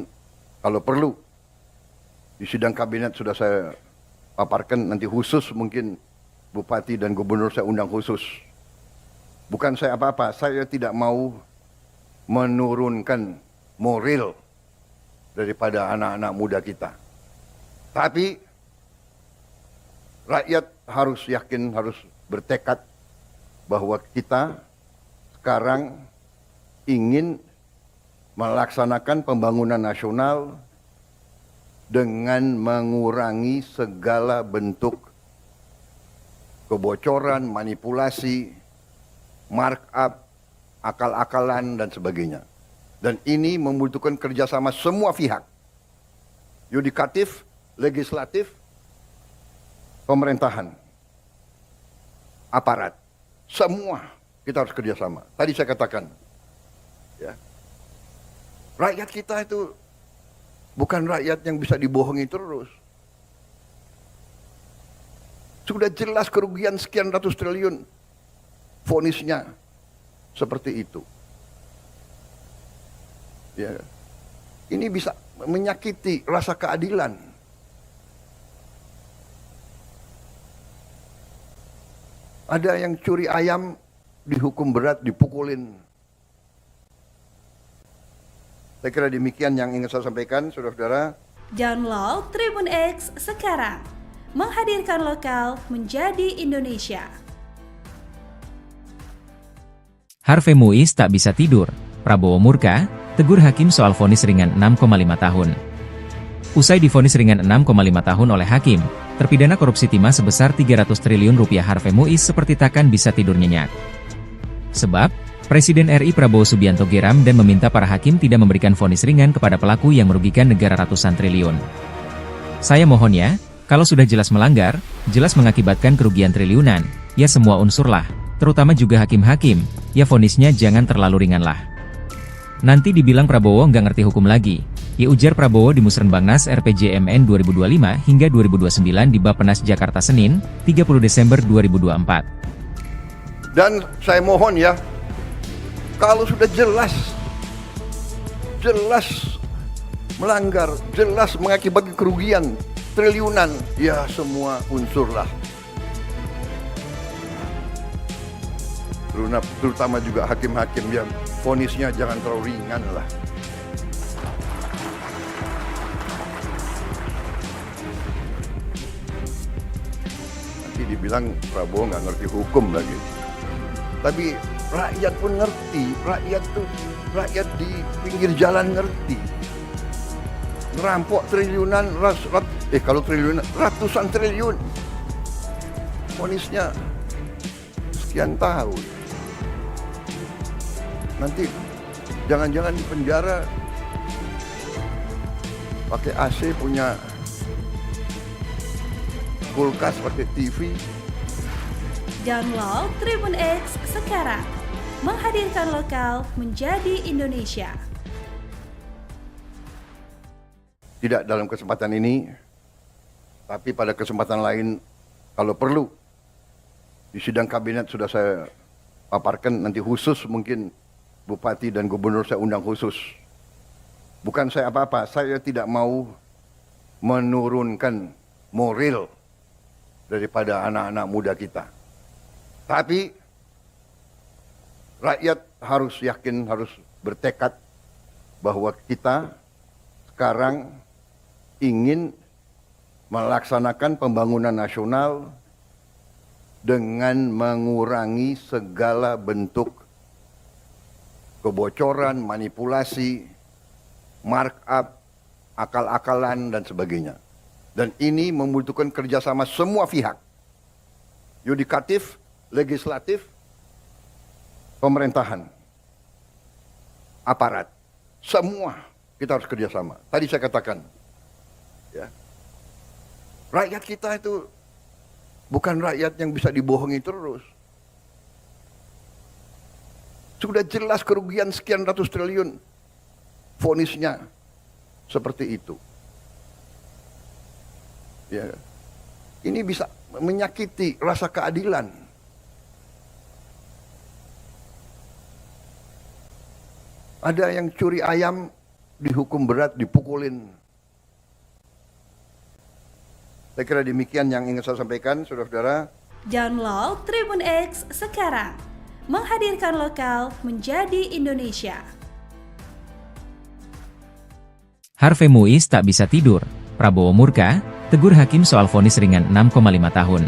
kalau perlu. Di sidang kabinet sudah saya paparkan, nanti khusus mungkin Bupati dan Gubernur saya undang khusus. Bukan saya apa-apa, saya tidak mau menurunkan moral daripada anak-anak muda kita. Tapi rakyat harus yakin, harus bertekad bahwa kita sekarang ingin melaksanakan pembangunan nasional dengan mengurangi segala bentuk kebocoran, manipulasi, markup, akal-akalan, dan sebagainya. Dan ini membutuhkan kerjasama semua pihak. Yudikatif, legislatif, pemerintahan, aparat. Semua kita harus kerjasama. Tadi saya katakan, Ya. Rakyat kita itu bukan rakyat yang bisa dibohongi terus. Sudah jelas kerugian sekian ratus triliun. Vonisnya seperti itu. Ya. Ini bisa menyakiti rasa keadilan. Ada yang curi ayam dihukum berat, dipukulin. Saya kira demikian yang ingin saya sampaikan, saudara-saudara. Download Tribun X sekarang. Menghadirkan lokal menjadi Indonesia. Harvey Muiz tak bisa tidur. Prabowo murka, tegur hakim soal vonis ringan 6,5 tahun. Usai divonis ringan 6,5 tahun oleh hakim, terpidana korupsi timah sebesar 300 triliun rupiah Harvey Muiz seperti takkan bisa tidur nyenyak. Sebab, Presiden RI Prabowo Subianto geram dan meminta para hakim tidak memberikan vonis ringan kepada pelaku yang merugikan negara ratusan triliun. Saya mohon ya, kalau sudah jelas melanggar, jelas mengakibatkan kerugian triliunan, ya semua unsur lah, terutama juga hakim-hakim, ya vonisnya jangan terlalu ringan lah. Nanti dibilang Prabowo nggak ngerti hukum lagi, ya ujar Prabowo di Musrenbangnas RPJMN 2025 hingga 2029 di Bappenas Jakarta Senin, 30 Desember 2024. Dan saya mohon ya, kalau sudah jelas melanggar, jelas mengakibatkan kerugian triliunan, ya semua unsur lah. Terutama juga hakim-hakim yang vonisnya jangan terlalu ringan lah. Nanti dibilang Prabowo nggak ngerti hukum lagi. Tapi rakyat pun ngerti, rakyat di pinggir jalan ngerti. Ngerampok triliunan, kalau triliunan, ratusan triliun. Vonisnya sekian tahun. Nanti jangan-jangan di penjara pakai AC, punya kulkas, pakai TV. Download Tribun X sekarang. Menghadirkan lokal menjadi Indonesia. Tidak dalam kesempatan ini, tapi pada kesempatan lain, kalau perlu, di sidang kabinet sudah saya paparkan, nanti khusus mungkin Bupati dan Gubernur saya undang khusus. Bukan saya apa-apa, saya tidak mau menurunkan moral daripada anak-anak muda kita. Tapi rakyat harus yakin, harus bertekad bahwa kita sekarang ingin melaksanakan pembangunan nasional dengan mengurangi segala bentuk kebocoran, manipulasi, markup, akal-akalan, dan sebagainya. Dan ini membutuhkan kerjasama semua pihak. Yudikatif, legislatif, pemerintahan, aparat. Semua kita harus kerjasama. Tadi saya katakan, ya, rakyat kita itu bukan rakyat yang bisa dibohongi terus. Sudah jelas kerugian sekian ratus triliun. Vonisnya seperti itu. Ya. Ini bisa menyakiti rasa keadilan. Ada yang curi ayam dihukum berat, dipukulin. Saya kira demikian yang ingin saya sampaikan, saudara-saudara. Download Tribun X sekarang. Menghadirkan lokal menjadi Indonesia. Harvey Muiz tak bisa tidur. Prabowo murka, tegur hakim soal vonis ringan 6,5 tahun.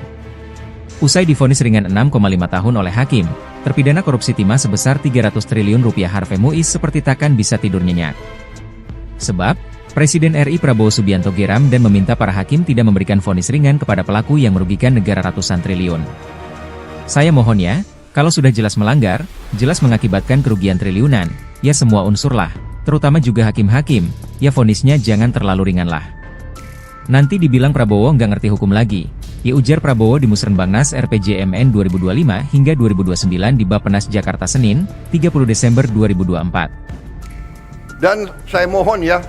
Usai divonis ringan 6,5 tahun oleh hakim, terpidana korupsi timah sebesar 300 triliun rupiah Harvey Muiz seperti takkan bisa tidur nyenyak. Sebab, Presiden RI Prabowo Subianto geram dan meminta para hakim tidak memberikan vonis ringan kepada pelaku yang merugikan negara ratusan triliun. Saya mohon ya, kalau sudah jelas melanggar, jelas mengakibatkan kerugian triliunan, ya semua unsur lah, terutama juga hakim-hakim, ya vonisnya jangan terlalu ringan lah. Nanti dibilang Prabowo nggak ngerti hukum lagi, ujar Prabowo di Musrenbangnas RPJMN 2025 hingga 2029 di Bappenas Jakarta Senin, 30 Desember 2024. Dan saya mohon ya,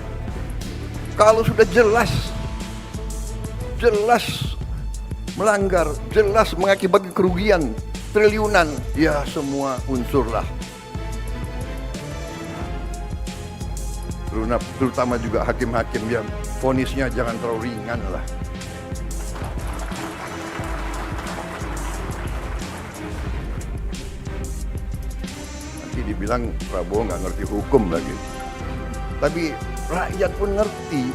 kalau sudah jelas melanggar, jelas mengakibatkan kerugian triliunan, ya semua unsurlah. Terutama juga hakim-hakim yang vonisnya jangan terlalu ringan lah. Nanti dibilang Prabowo nggak ngerti hukum lagi. Tapi rakyat pun ngerti,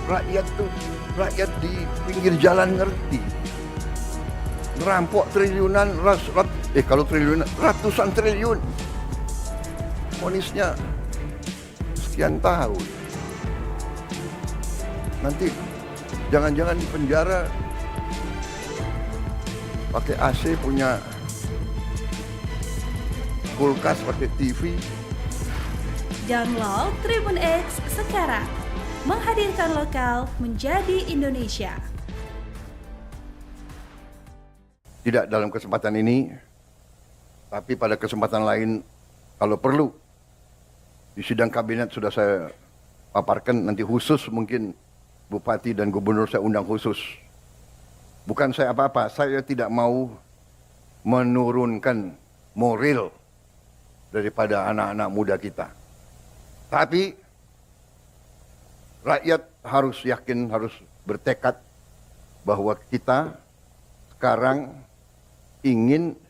rakyat di pinggir jalan ngerti. Ngerampok triliunan, kalau triliunan, ratusan triliun. Vonisnya sekian tahun. Nanti jangan-jangan di penjara pakai AC, punya kulkas, pakai TV. Download Tribun X sekarang. Menghadirkan lokal menjadi Indonesia. Tidak dalam kesempatan ini, tapi pada kesempatan lain kalau perlu. Di sidang kabinet sudah saya paparkan, nanti khusus mungkin Bupati dan Gubernur saya undang khusus. Bukan saya apa-apa, saya tidak mau menurunkan moral daripada anak-anak muda kita. Tapi rakyat harus yakin, harus bertekad bahwa kita sekarang ingin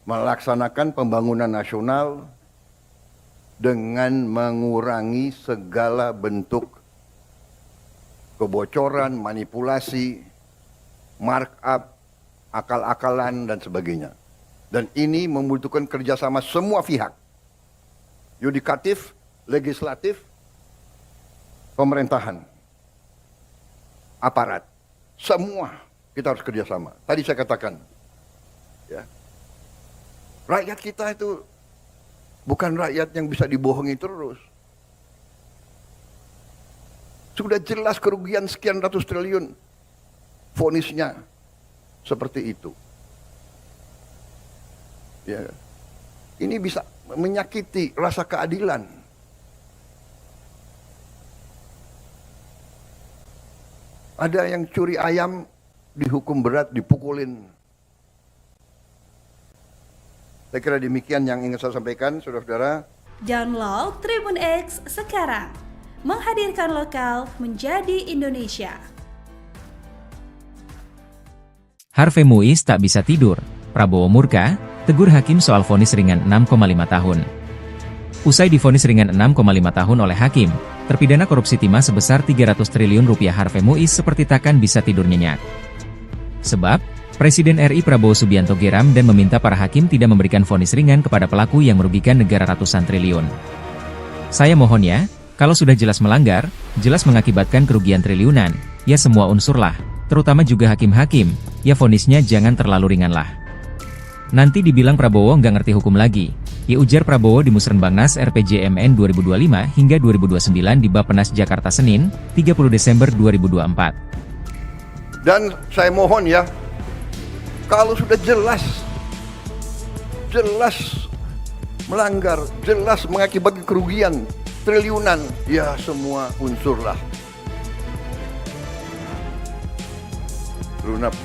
melaksanakan pembangunan nasional dengan mengurangi segala bentuk kebocoran, manipulasi, markup, akal-akalan, dan sebagainya. Dan ini membutuhkan kerjasama semua pihak. Yudikatif, legislatif, pemerintahan, aparat. Semua kita harus kerjasama. Tadi saya katakan, ya, rakyat kita itu bukan rakyat yang bisa dibohongi terus. Sudah jelas kerugian sekian ratus triliun. Vonisnya seperti itu. Ya. Ini bisa menyakiti rasa keadilan. Ada yang curi ayam dihukum berat, dipukulin. Saya kira demikian yang ingin saya sampaikan, saudara-saudara. Download Tribun X sekarang. Menghadirkan lokal menjadi Indonesia. Harvey Muiz tak bisa tidur. Prabowo murka, tegur hakim soal vonis ringan 6,5 tahun. Usai divonis ringan 6,5 tahun oleh hakim, terpidana korupsi timah sebesar 300 triliun rupiah Harvey Muiz seperti takkan bisa tidur nyenyak. Sebab, Presiden RI Prabowo Subianto geram dan meminta para hakim tidak memberikan vonis ringan kepada pelaku yang merugikan negara ratusan triliun. Saya mohon ya, kalau sudah jelas melanggar, jelas mengakibatkan kerugian triliunan, ya semua unsurlah, terutama juga hakim-hakim, ya vonisnya jangan terlalu ringan lah. Nanti dibilang Prabowo nggak ngerti hukum lagi, ya ujar Prabowo di Musrenbangnas RPJMN 2025 hingga 2029 di Bappenas Jakarta Senin, 30 Desember 2024. Dan saya mohon ya, kalau sudah jelas melanggar, jelas mengakibatkan kerugian triliunan, ya semua unsurlah.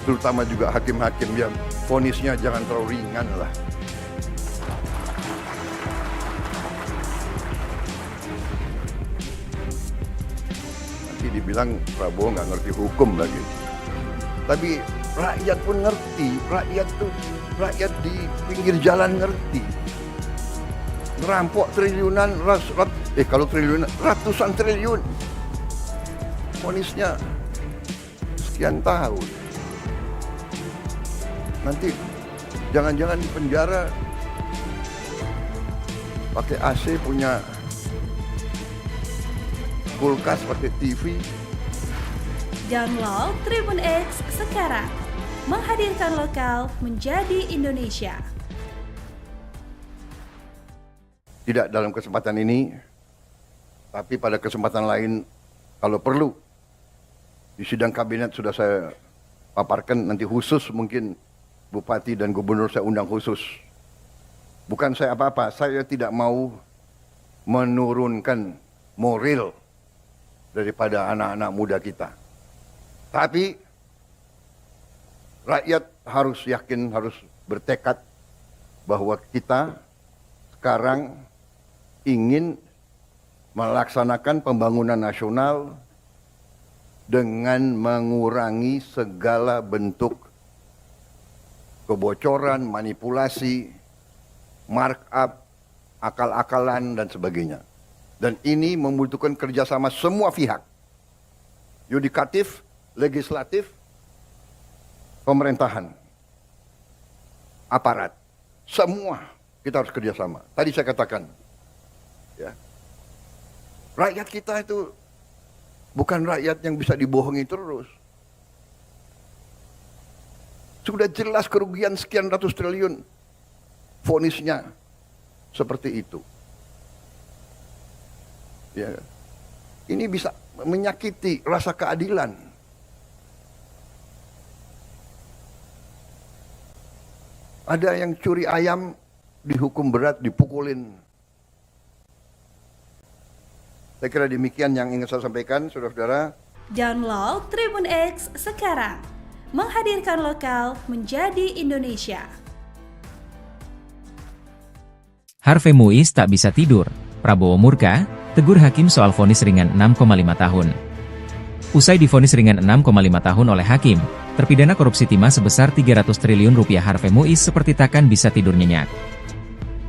Terutama juga hakim-hakim yang vonisnya jangan terlalu ringan lah. Nanti dibilang Prabowo nggak ngerti hukum lagi. Tapi rakyat pun ngerti, rakyat di pinggir jalan ngerti. Ngerampok triliunan, kalau triliunan, ratusan triliun. Vonisnya sekian tahun. Nanti jangan-jangan di penjara pakai AC, punya kulkas, pakai TV. Download Tribun X sekarang. Menghadirkan lokal menjadi Indonesia. Tidak dalam kesempatan ini, tapi pada kesempatan lain kalau perlu. Di sidang kabinet sudah saya paparkan nanti khusus mungkin bupati dan gubernur saya undang khusus. Bukan saya apa-apa, saya tidak mau menurunkan moral daripada anak-anak muda kita. Tapi rakyat harus yakin, harus bertekad bahwa kita sekarang ingin melaksanakan pembangunan nasional dengan mengurangi segala bentuk kebocoran, manipulasi, markup, akal-akalan, dan sebagainya. Dan ini membutuhkan kerjasama semua pihak. Yudikatif, legislatif, pemerintahan, aparat. Semua kita harus kerjasama. Tadi saya katakan, ya, rakyat kita itu bukan rakyat yang bisa dibohongi terus. Sudah jelas kerugian sekian ratus triliun. Vonisnya seperti itu. Ya. Ini bisa menyakiti rasa keadilan. Ada yang curi ayam dihukum berat, dipukulin. Saya kira demikian yang ingin saya sampaikan, saudara-saudara. Download Tribun X sekarang. Menghadirkan lokal menjadi Indonesia. Harvey Muiz tak bisa tidur. Prabowo murka, tegur hakim soal vonis ringan 6,5 tahun. Usai divonis ringan 6,5 tahun oleh hakim, terpidana korupsi timah sebesar 300 triliun rupiah Harvey Muiz seperti takkan bisa tidur nyenyak.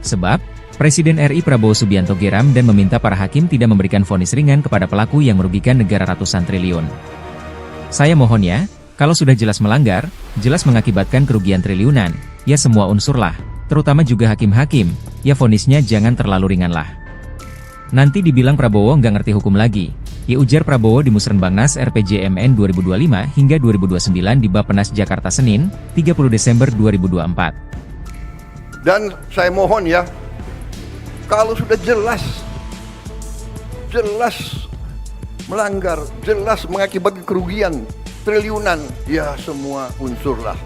Sebab, Presiden RI Prabowo Subianto geram dan meminta para hakim tidak memberikan vonis ringan kepada pelaku yang merugikan negara ratusan triliun. Saya mohon ya, kalau sudah jelas melanggar, jelas mengakibatkan kerugian triliunan, ya semua unsurlah, terutama juga hakim-hakim, ya vonisnya jangan terlalu ringan lah. Nanti dibilang Prabowo nggak ngerti hukum lagi, ya ujar Prabowo di Musrenbangnas RPJMN 2025 hingga 2029 di Bappenas Jakarta Senin, 30 Desember 2024. Dan saya mohon ya, kalau sudah jelas melanggar, jelas mengakibatkan kerugian triliunan, ya semua unsurlah.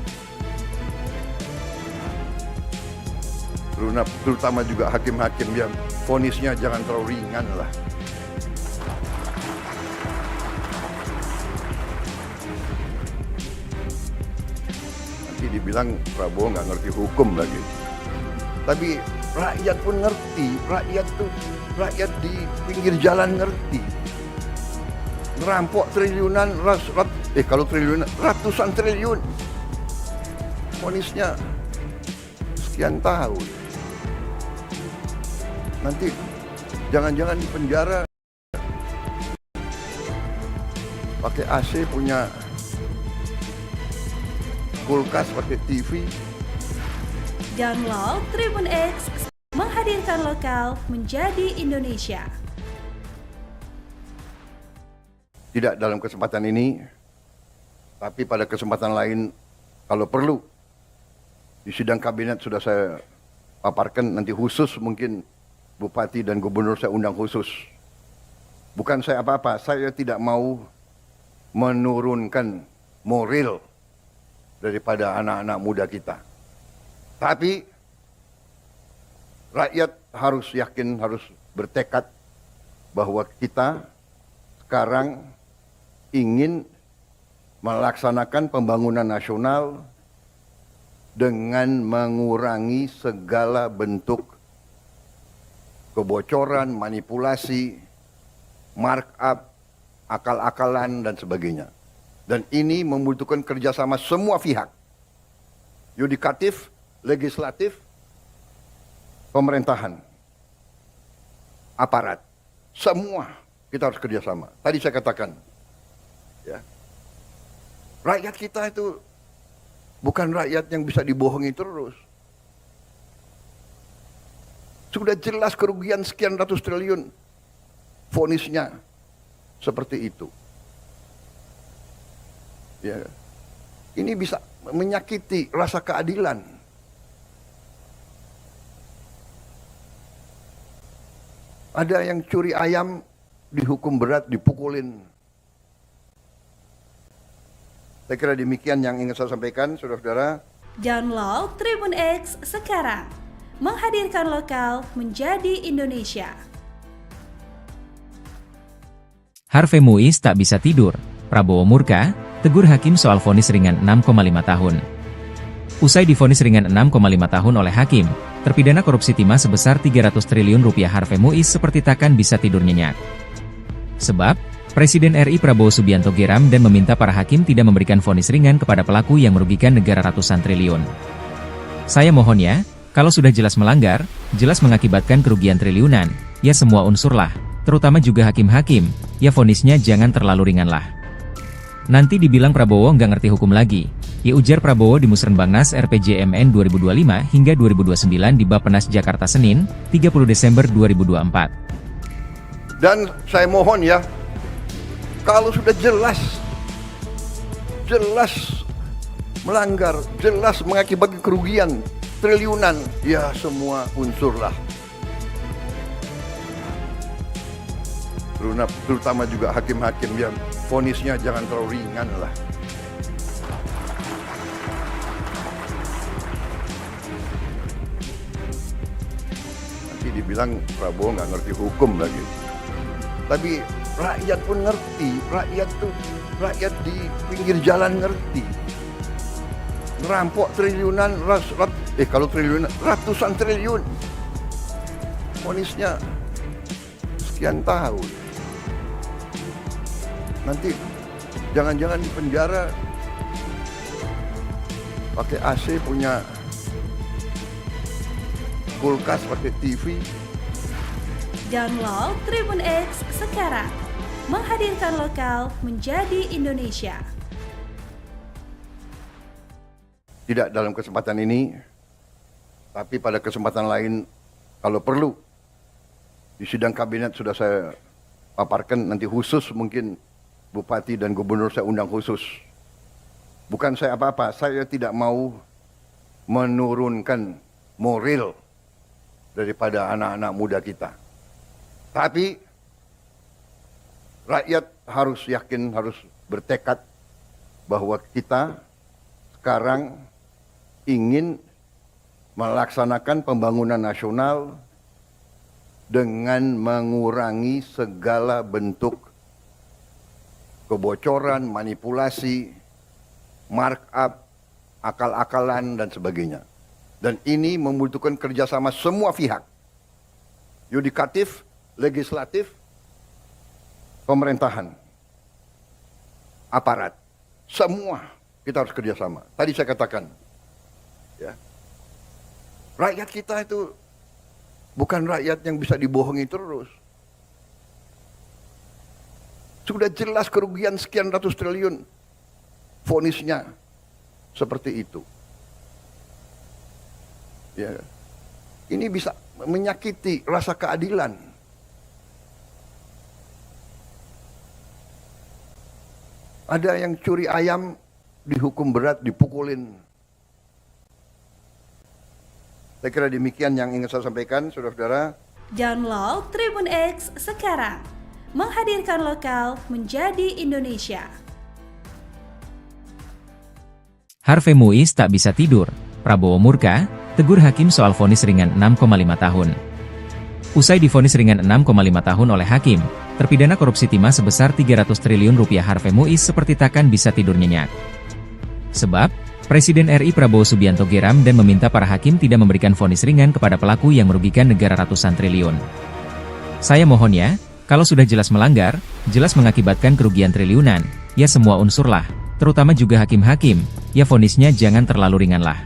Terutama juga hakim-hakim yang vonisnya jangan terlalu ringan lah. Nanti dibilang Prabowo nggak ngerti hukum lagi. Tapi rakyat pun ngerti, rakyat di pinggir jalan ngerti. Ngerampok triliunan, kalau triliunan, ratusan triliun. Vonisnya sekian tahun. Nanti jangan-jangan di penjara pakai AC, punya kulkas, pakai TV. Download Tribun X, menghadirkan lokal menjadi Indonesia. Tidak dalam kesempatan ini, tapi pada kesempatan lain, kalau perlu, di sidang kabinet sudah saya paparkan, nanti khusus mungkin bupati dan gubernur saya undang khusus. Bukan saya apa-apa, saya tidak mau menurunkan moral daripada anak-anak muda kita. Tapi rakyat harus yakin, harus bertekad bahwa kita sekarang ingin melaksanakan pembangunan nasional dengan mengurangi segala bentuk kebocoran, manipulasi, markup, akal-akalan, dan sebagainya. Dan ini membutuhkan kerjasama semua pihak. Yudikatif, legislatif, pemerintahan, aparat. Semua kita harus kerjasama. Tadi saya katakan, ya, rakyat kita itu bukan rakyat yang bisa dibohongi terus. Sudah jelas kerugian sekian ratus triliun. Vonisnya seperti itu. Ya. Ini bisa menyakiti rasa keadilan. Ada yang curi ayam dihukum berat, dipukulin. Saya kira demikian yang ingin saya sampaikan, saudara-saudara. Download Tribun X sekarang. Menghadirkan lokal menjadi Indonesia. Harvey Muiz tak bisa tidur. Prabowo murka, tegur hakim soal vonis ringan 6,5 tahun. Usai divonis ringan 6,5 tahun oleh hakim, terpidana korupsi timah sebesar 300 triliun rupiah Harvey Muiz seperti takkan bisa tidur nyenyak. Sebab, Presiden RI Prabowo Subianto geram dan meminta para hakim tidak memberikan vonis ringan kepada pelaku yang merugikan negara ratusan triliun. Saya mohon ya, kalau sudah jelas melanggar, jelas mengakibatkan kerugian triliunan, ya semua unsur lah, terutama juga hakim-hakim, ya vonisnya jangan terlalu ringan lah. Nanti dibilang Prabowo nggak ngerti hukum lagi, ya ujar Prabowo di Musrenbangnas RPJMN 2025 hingga 2029 di Bappenas Jakarta Senin, 30 Desember 2024. Dan saya mohon ya, kalau sudah jelas melanggar, jelas mengakibatkan kerugian triliunan, ya semua unsur lah. Terutama juga hakim-hakim yang vonisnya jangan terlalu ringan lah. Nanti dibilang Prabowo nggak ngerti hukum lagi. Tapi rakyat pun ngerti, rakyat di pinggir jalan ngerti. Ngerampok triliunan, kalau triliunan, ratusan triliun. Vonisnya sekian tahun. Nanti jangan-jangan di penjara pakai AC, punya kulkas, pakai TV. Download Tribun X sekarang. Menghadirkan lokal menjadi Indonesia. Tidak dalam kesempatan ini, tapi pada kesempatan lain kalau perlu. Di sidang kabinet sudah saya paparkan, nanti khusus mungkin Bupati dan Gubernur saya undang khusus. Bukan saya apa-apa, saya tidak mau menurunkan moral daripada anak-anak muda kita. Tapi rakyat harus yakin, harus bertekad bahwa kita sekarang ingin melaksanakan pembangunan nasional dengan mengurangi segala bentuk kebocoran, manipulasi, markup, akal-akalan, dan sebagainya. Dan ini membutuhkan kerjasama semua pihak. Yudikatif, legislatif, pemerintahan, aparat. Semua kita harus kerjasama. Tadi saya katakan, ya, rakyat kita itu bukan rakyat yang bisa dibohongi terus. Sudah jelas kerugian sekian ratus triliun. Vonisnya seperti itu. Ya. Ini bisa menyakiti rasa keadilan. Ada yang curi ayam dihukum berat, dipukulin. Saya kira demikian yang ingin saya sampaikan, saudara-saudara. Download Tribun X sekarang. Menghadirkan lokal menjadi Indonesia. Harvey Muiz tak bisa tidur. Prabowo murka, tegur hakim soal vonis ringan 6,5 tahun. Usai divonis ringan 6,5 tahun oleh hakim, terpidana korupsi timah sebesar 300 triliun rupiah Harvey Muiz seperti takkan bisa tidur nyenyak. Sebab, Presiden RI Prabowo Subianto geram dan meminta para hakim tidak memberikan vonis ringan kepada pelaku yang merugikan negara ratusan triliun. Saya mohon ya, kalau sudah jelas melanggar, jelas mengakibatkan kerugian triliunan, ya semua unsur lah, terutama juga hakim-hakim, ya vonisnya jangan terlalu ringan lah.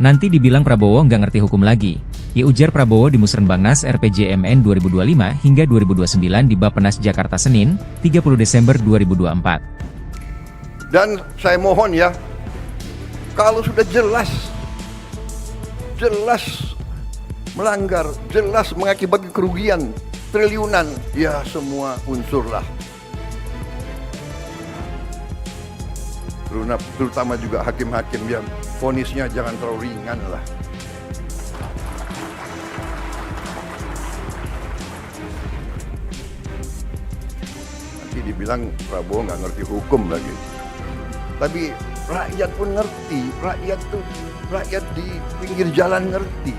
Nanti dibilang Prabowo nggak ngerti hukum lagi, ya ujar Prabowo di Musrenbangnas RPJMN 2025 hingga 2029 di Bappenas Jakarta Senin, 30 Desember 2024. Dan saya mohon ya, kalau sudah jelas melanggar, jelas mengakibatkan kerugian triliunan, ya semua unsur lah. Terutama juga hakim-hakim yang vonisnya jangan terlalu ringan lah. Nanti dibilang Prabowo nggak ngerti hukum lagi. Tapi rakyat pun ngerti, rakyat di pinggir jalan ngerti.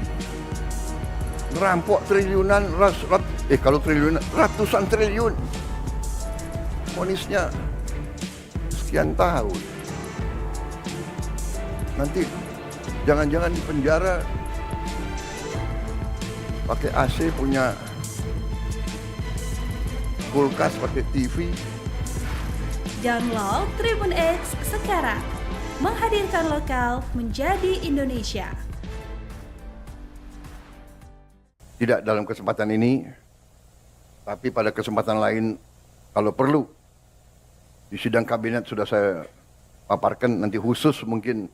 Ngerampok triliunan, kalau triliunan, ratusan triliun. Vonisnya sekian tahun. Nanti jangan-jangan di penjara pakai AC, punya kulkas, pakai TV. Download Tribun X sekarang. Menghadirkan lokal menjadi Indonesia. Tidak dalam kesempatan ini, tapi pada kesempatan lain kalau perlu. Di sidang kabinet sudah saya paparkan, nanti khusus mungkin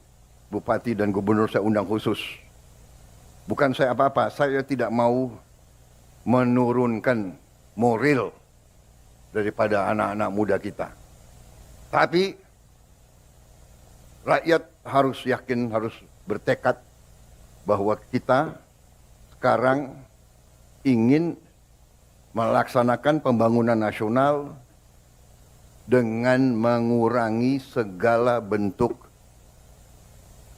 Bupati dan Gubernur saya undang khusus. Bukan saya apa-apa, saya tidak mau menurunkan moral daripada anak-anak muda kita. Tapi rakyat harus yakin, harus bertekad bahwa kita sekarang ingin melaksanakan pembangunan nasional dengan mengurangi segala bentuk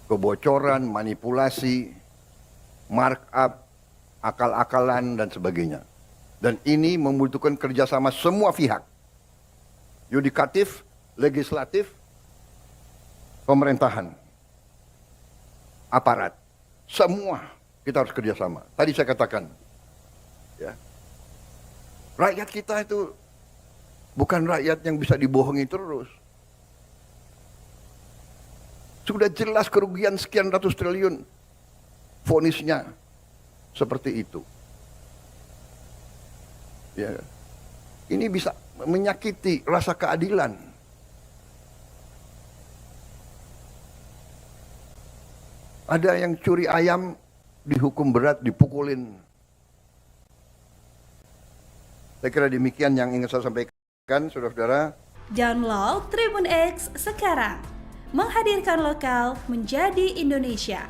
kebocoran, manipulasi, markup, akal-akalan, dan sebagainya. Dan ini membutuhkan kerjasama semua pihak. Yudikatif, legislatif, pemerintahan, aparat. Semua kita harus kerjasama. Tadi saya katakan, ya, rakyat kita itu bukan rakyat yang bisa dibohongi terus. Sudah jelas kerugian sekian ratus triliun. Vonisnya seperti itu. Ya. Ini bisa menyakiti rasa keadilan. Ada yang curi ayam dihukum berat, dipukulin. Saya kira demikian yang ingin saya sampaikan, saudara-saudara. Download Tribun X sekarang. Menghadirkan lokal menjadi Indonesia.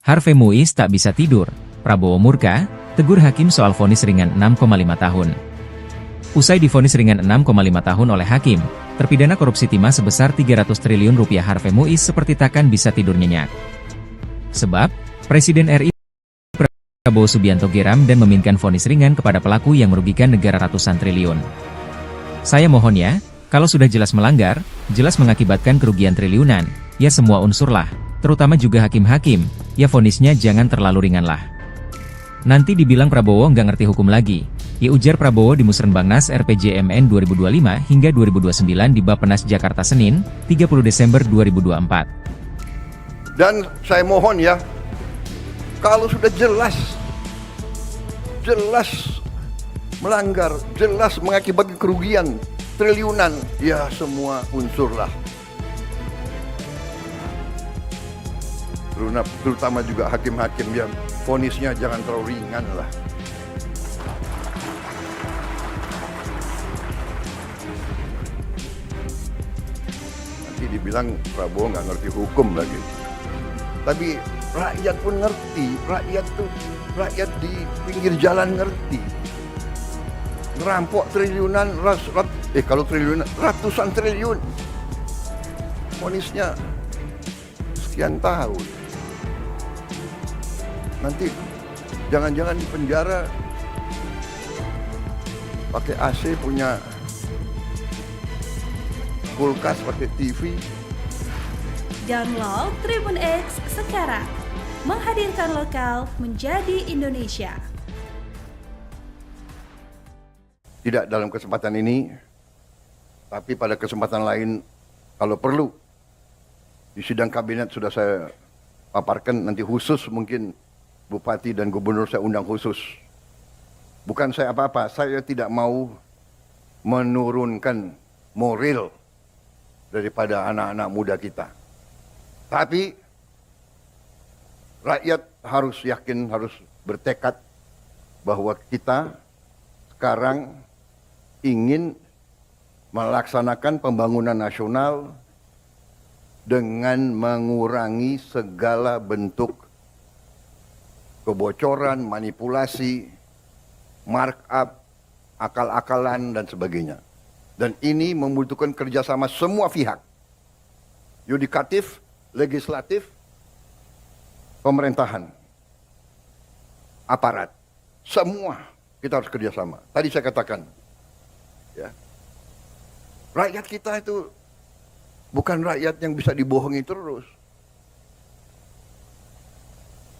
Harvey Muiz tak bisa tidur. Prabowo murka, tegur hakim soal vonis ringan 6,5 tahun. Usai divonis ringan 6,5 tahun oleh hakim, terpidana korupsi timah sebesar 300 triliun rupiah Harvey Muiz seperti takkan bisa tidur nyenyak. Sebab, Presiden RI Prabowo Subianto geram dan meminta vonis ringan kepada pelaku yang merugikan negara ratusan triliun. Saya mohon ya, kalau sudah jelas melanggar, jelas mengakibatkan kerugian triliunan, ya semua unsur lah, terutama juga hakim-hakim, ya vonisnya jangan terlalu ringan lah. Nanti dibilang Prabowo nggak ngerti hukum lagi, ya ujar Prabowo di Musrenbangnas RPJMN 2025 hingga 2029 di Bappenas Jakarta Senin, 30 Desember 2024. Dan saya mohon ya, kalau sudah jelas melanggar, jelas mengakibatkan kerugian triliunan, ya semua unsur lah. Terutama juga hakim-hakim yang vonisnya jangan terlalu ringan lah. Nanti dibilang Prabowo nggak ngerti hukum lagi. Tapi rakyat pun ngerti, rakyat di pinggir jalan ngerti. Ngerampok triliunan, kalau triliunan, ratusan triliun. Vonisnya sekian tahun. Nanti jangan-jangan di penjara pakai AC, punya kulkas, pakai TV. Download Tribun X sekarang. Menghadirkan lokal menjadi Indonesia. Tidak dalam kesempatan ini, tapi pada kesempatan lain kalau perlu. Di sidang kabinet sudah saya paparkan, nanti khusus mungkin Bupati dan Gubernur saya undang khusus. Bukan saya apa-apa, saya tidak mau menurunkan moral daripada anak-anak muda kita. Tapi rakyat harus yakin, harus bertekad bahwa kita sekarang ingin melaksanakan pembangunan nasional dengan mengurangi segala bentuk kebocoran, manipulasi, markup, akal-akalan, dan sebagainya. Dan ini membutuhkan kerjasama semua pihak. Yudikatif, legislatif, pemerintahan, aparat. Semua kita harus kerjasama. Tadi saya katakan, ya, rakyat kita itu bukan rakyat yang bisa dibohongi terus.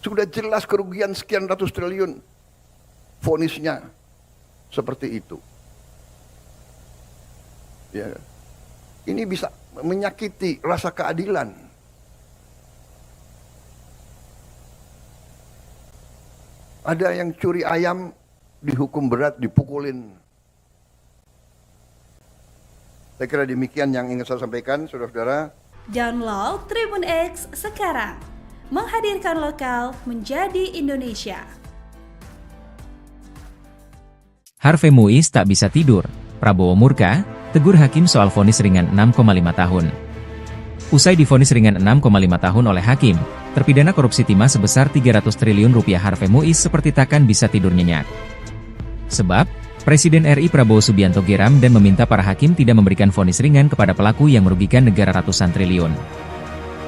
Sudah jelas kerugian sekian ratus triliun. Vonisnya seperti itu. Ya. Ini bisa menyakiti rasa keadilan. Ada yang curi ayam dihukum berat, dipukulin. Saya kira demikian yang ingin saya sampaikan, saudara-saudara. Download Tribun X sekarang. Menghadirkan lokal menjadi Indonesia. Harvey Muiz tak bisa tidur. Prabowo murka, tegur hakim soal vonis ringan 6,5 tahun. Usai divonis ringan 6,5 tahun oleh hakim, terpidana korupsi timah sebesar 300 triliun rupiah Harvey Muiz seperti takkan bisa tidur nyenyak. Sebab, Presiden RI Prabowo Subianto geram dan meminta para hakim tidak memberikan vonis ringan kepada pelaku yang merugikan negara ratusan triliun.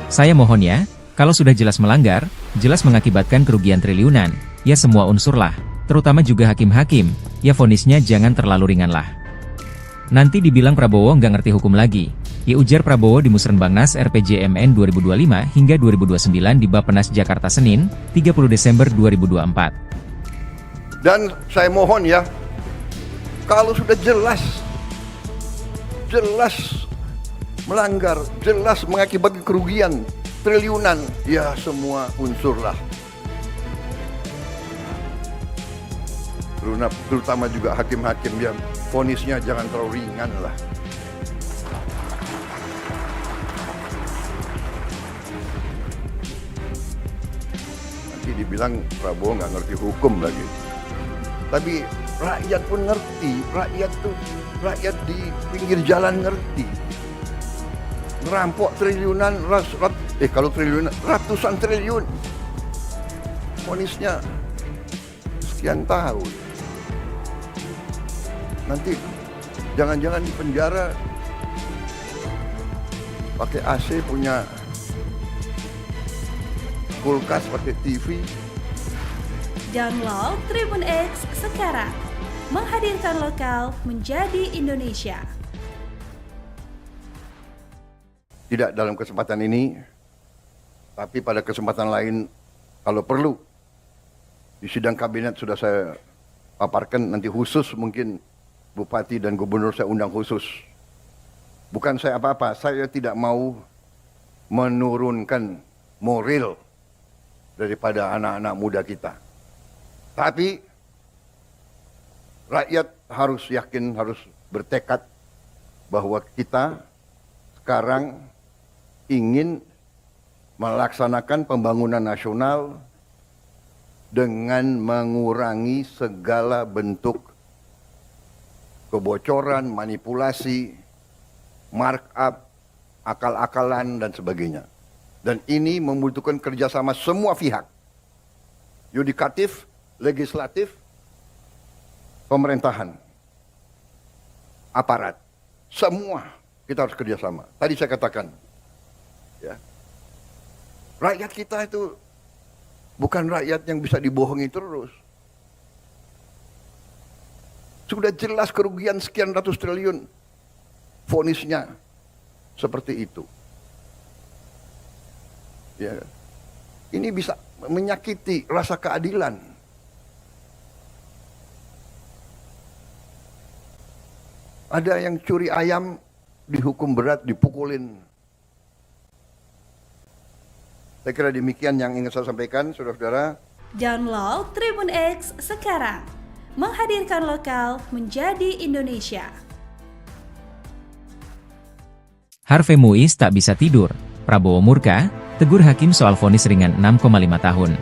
Saya mohon ya, kalau sudah jelas melanggar, jelas mengakibatkan kerugian triliunan, ya semua unsurlah, terutama juga hakim-hakim, ya vonisnya jangan terlalu ringan lah. Nanti dibilang Prabowo nggak ngerti hukum lagi, ya ujar Prabowo di Musrenbangnas RPJMN 2025 hingga 2029 di Bappenas Jakarta Senin, 30 Desember 2024. Dan saya mohon ya, kalau sudah jelas melanggar, jelas mengakibatkan kerugian triliunan, ya semua unsurlah. Terutama juga hakim-hakim yang vonisnya jangan terlalu ringan lah. Nanti dibilang Prabowo nggak ngerti hukum lagi. Tapi rakyat pun ngerti, rakyat di pinggir jalan ngerti. Ngerampok triliunan, kalau triliunan, ratusan triliun. Vonisnya sekian tahun. Nanti jangan-jangan di penjara pakai AC, punya kulkas, pakai TV. Download Tribun X sekarang. Menghadirkan lokal menjadi Indonesia. Tidak dalam kesempatan ini, tapi pada kesempatan lain, kalau perlu, di sidang kabinet sudah saya paparkan, nanti khusus mungkin Bupati dan Gubernur saya undang khusus. Bukan saya apa-apa, saya tidak mau menurunkan moral daripada anak-anak muda kita. Tapi rakyat harus yakin, harus bertekad bahwa kita sekarang ingin melaksanakan pembangunan nasional dengan mengurangi segala bentuk kebocoran, manipulasi, markup, akal-akalan, dan sebagainya. Dan ini membutuhkan kerjasama semua pihak. Yudikatif, legislatif, pemerintahan, aparat. Semua kita harus kerjasama. Tadi saya katakan, ya, rakyat kita itu bukan rakyat yang bisa dibohongi terus. Sudah jelas kerugian sekian ratus triliun. Vonisnya seperti itu. Ya. Ini bisa menyakiti rasa keadilan. Ada yang curi ayam dihukum berat, dipukulin. Saya kira demikian yang ingin saya sampaikan, saudara-saudara. Download Tribun X sekarang. Menghadirkan lokal menjadi Indonesia. Harvey Muiz tak bisa tidur. Prabowo murka, tegur hakim soal vonis ringan 6,5 tahun.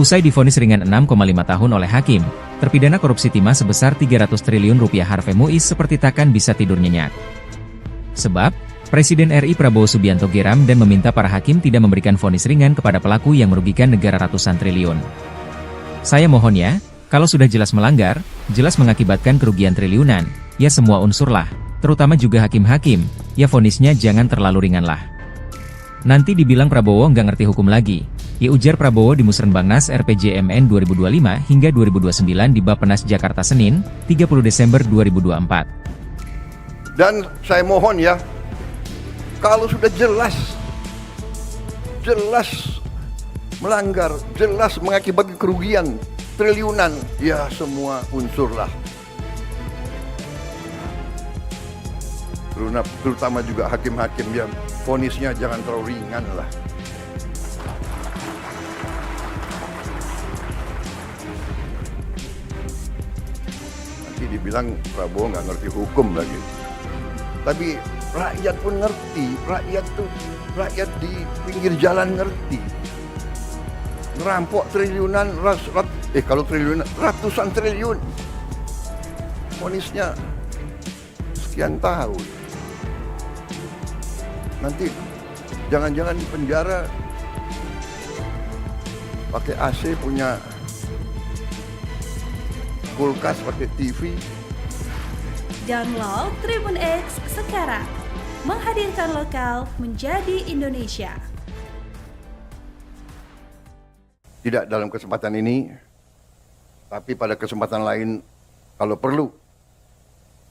Usai divonis ringan 6,5 tahun oleh hakim, terpidana korupsi timah sebesar 300 triliun rupiah Harvey Muiz seperti takkan bisa tidur nyenyak. Sebab, Presiden RI Prabowo Subianto geram dan meminta para hakim tidak memberikan vonis ringan kepada pelaku yang merugikan negara ratusan triliun. Saya mohon ya, kalau sudah jelas melanggar, jelas mengakibatkan kerugian triliunan, ya semua unsur lah, terutama juga hakim-hakim, ya vonisnya jangan terlalu ringan lah. Nanti dibilang Prabowo nggak ngerti hukum lagi, ya ujar Prabowo di Musrenbangnas RPJMN 2025 hingga 2029 di Bappenas Jakarta Senin, 30 Desember 2024. Dan saya mohon ya, kalau sudah jelas melanggar, jelas mengakibatkan kerugian triliunan, ya semua unsur lah. Terutama juga hakim-hakim yang vonisnya jangan terlalu ringan lah. Nanti dibilang Prabowo nggak ngerti hukum lagi. Tapi rakyat pun ngerti, rakyat di pinggir jalan ngerti. Ngerampok triliunan, kalau triliunan, ratusan triliun. Vonisnya sekian tahun. Nanti jangan-jangan di penjara pakai AC, punya kulkas, pakai TV. Download Tribun X sekarang. Menghadirkan lokal menjadi Indonesia. Tidak dalam kesempatan ini, tapi pada kesempatan lain kalau perlu.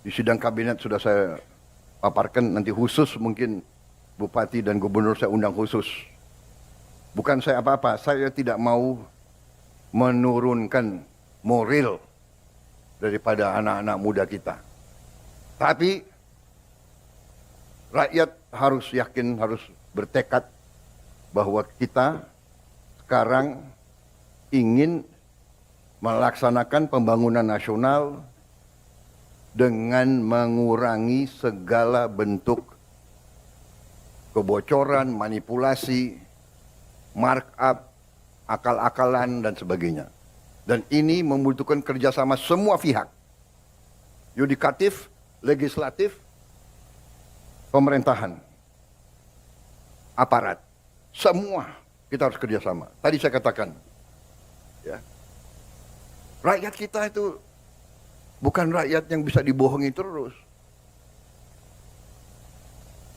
Di sidang kabinet sudah saya paparkan, nanti khusus mungkin Bupati dan Gubernur saya undang khusus. Bukan saya apa-apa, saya tidak mau menurunkan moral daripada anak-anak muda kita. Tapi rakyat harus yakin, harus bertekad bahwa kita sekarang ingin melaksanakan pembangunan nasional dengan mengurangi segala bentuk kebocoran, manipulasi, markup, akal-akalan, dan sebagainya. Dan ini membutuhkan kerjasama semua pihak. Yudikatif, legislatif, pemerintahan, aparat. Semua kita harus kerjasama. Tadi saya katakan, ya, rakyat kita itu bukan rakyat yang bisa dibohongi terus.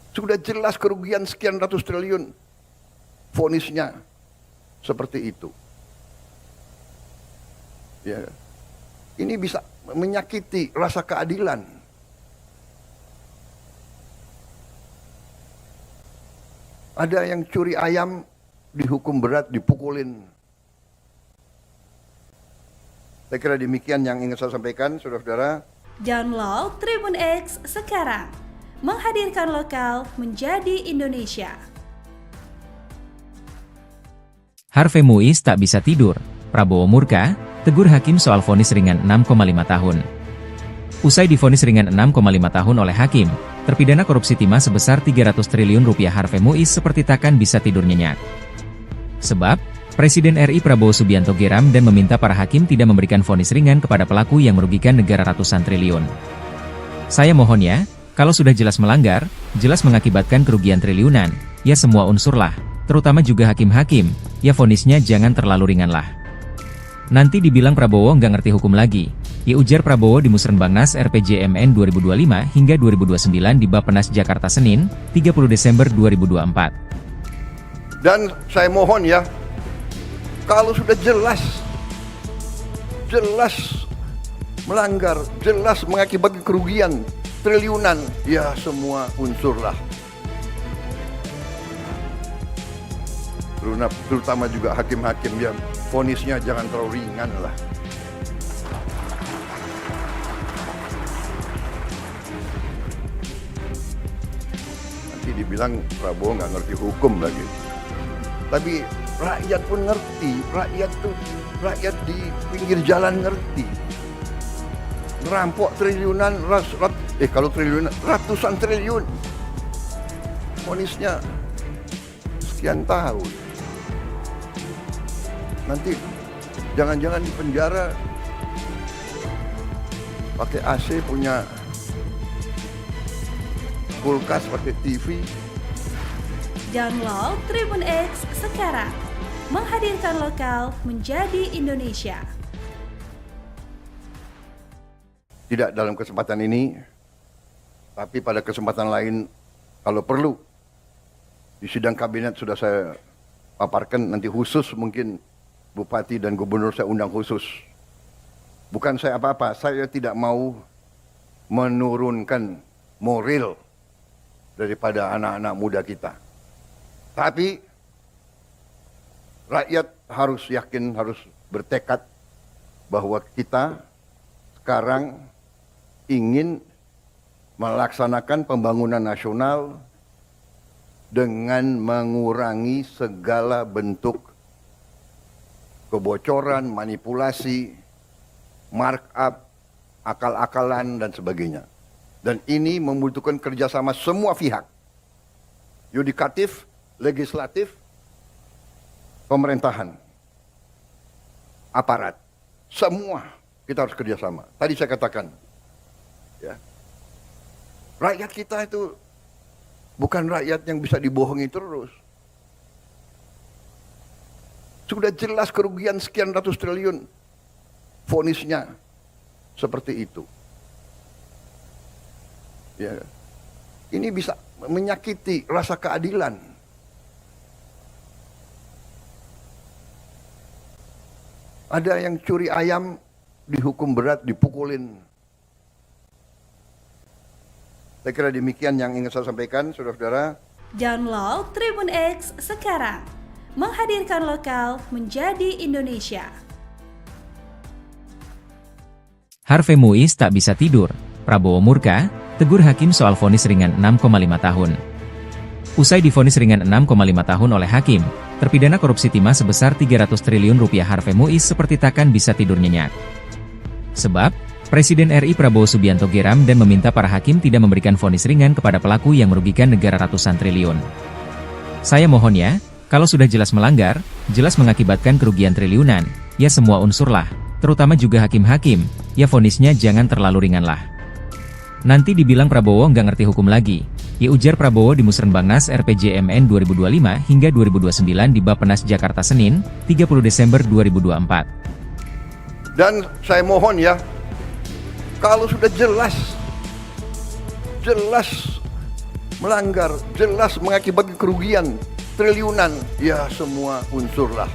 Sudah jelas kerugian sekian ratus triliun. Vonisnya seperti itu. Ya. Ini bisa menyakiti rasa keadilan. Ada yang curi ayam dihukum berat, dipukulin. Saya kira demikian yang ingin saya sampaikan, saudara-saudara. Download Tribun X sekarang. Menghadirkan lokal menjadi Indonesia. Harvey Muiz tak bisa tidur, Prabowo murka, tegur hakim soal vonis ringan 6,5 tahun. Usai divonis ringan 6,5 tahun oleh hakim, terpidana korupsi timah sebesar 300 triliun rupiah Harvey Muiz seperti takkan bisa tidur nyenyak. Sebab, Presiden RI Prabowo Subianto geram dan meminta para hakim tidak memberikan vonis ringan kepada pelaku yang merugikan negara ratusan triliun. Saya mohon ya, kalau sudah jelas melanggar, jelas mengakibatkan kerugian triliunan, ya semua unsur lah, terutama juga hakim-hakim, ya vonisnya jangan terlalu ringan lah. Nanti dibilang Prabowo nggak ngerti hukum lagi, ya ujar Prabowo di Musrenbangnas RPJMN 2025 hingga 2029 di Bappenas Jakarta Senin, 30 Desember 2024. Dan saya mohon ya, kalau sudah jelas melanggar, jelas mengakibatkan kerugian triliunan, ya semua unsur lah. Terutama juga hakim-hakim yang vonisnya jangan terlalu ringan lah. Nanti dibilang Prabowo nggak ngerti hukum lagi. Tapi rakyat pun ngerti, rakyat di pinggir jalan ngerti. Ngerampok triliunan, kalau triliunan, ratusan triliun. Vonisnya sekian tahun. Nanti jangan-jangan di penjara pakai AC, punya kulkas, pakai TV. Download Tribun X sekarang. Menghadirkan lokal menjadi Indonesia. Tidak dalam kesempatan ini, tapi pada kesempatan lain kalau perlu di sidang kabinet sudah saya paparkan, nanti khusus mungkin bupati dan gubernur saya undang khusus. Bukan saya apa-apa, saya tidak mau menurunkan moral daripada anak-anak muda kita. Tapi rakyat harus yakin, harus bertekad bahwa kita sekarang ingin melaksanakan pembangunan nasional dengan mengurangi segala bentuk kebocoran, manipulasi, markup, akal-akalan, dan sebagainya. Dan ini membutuhkan kerjasama semua pihak. Yudikatif, legislatif, pemerintahan, aparat. Semua kita harus kerjasama. Tadi saya katakan, ya, rakyat kita itu bukan rakyat yang bisa dibohongi terus. Sudah jelas kerugian sekian ratus triliun. Vonisnya seperti itu. Ya. Ini bisa menyakiti rasa keadilan. Ada yang curi ayam dihukum berat, dipukulin. Saya kira demikian yang ingin saya sampaikan, saudara-saudara. Download Tribun X sekarang. Menghadirkan lokal menjadi Indonesia. Harvey Muiz tak bisa tidur. Prabowo murka, tegur hakim soal vonis ringan 6,5 tahun. Usai divonis ringan 6,5 tahun oleh hakim, terpidana korupsi timah sebesar 300 triliun rupiah Harvey Muiz seperti takkan bisa tidur nyenyak. Sebab, Presiden RI Prabowo Subianto geram dan meminta para hakim tidak memberikan vonis ringan kepada pelaku yang merugikan negara ratusan triliun. Saya mohon ya, kalau sudah jelas melanggar, jelas mengakibatkan kerugian triliunan, ya semua unsur lah, terutama juga hakim-hakim, ya vonisnya jangan terlalu ringan lah. Nanti dibilang Prabowo nggak ngerti hukum lagi, ya ujar Prabowo di Musrenbangnas RPJMN 2025 hingga 2029 di Bappenas Jakarta Senin, 30 Desember 2024. Dan saya mohon ya, kalau sudah jelas melanggar, jelas mengakibatkan kerugian triliunan, ya semua unsur lah.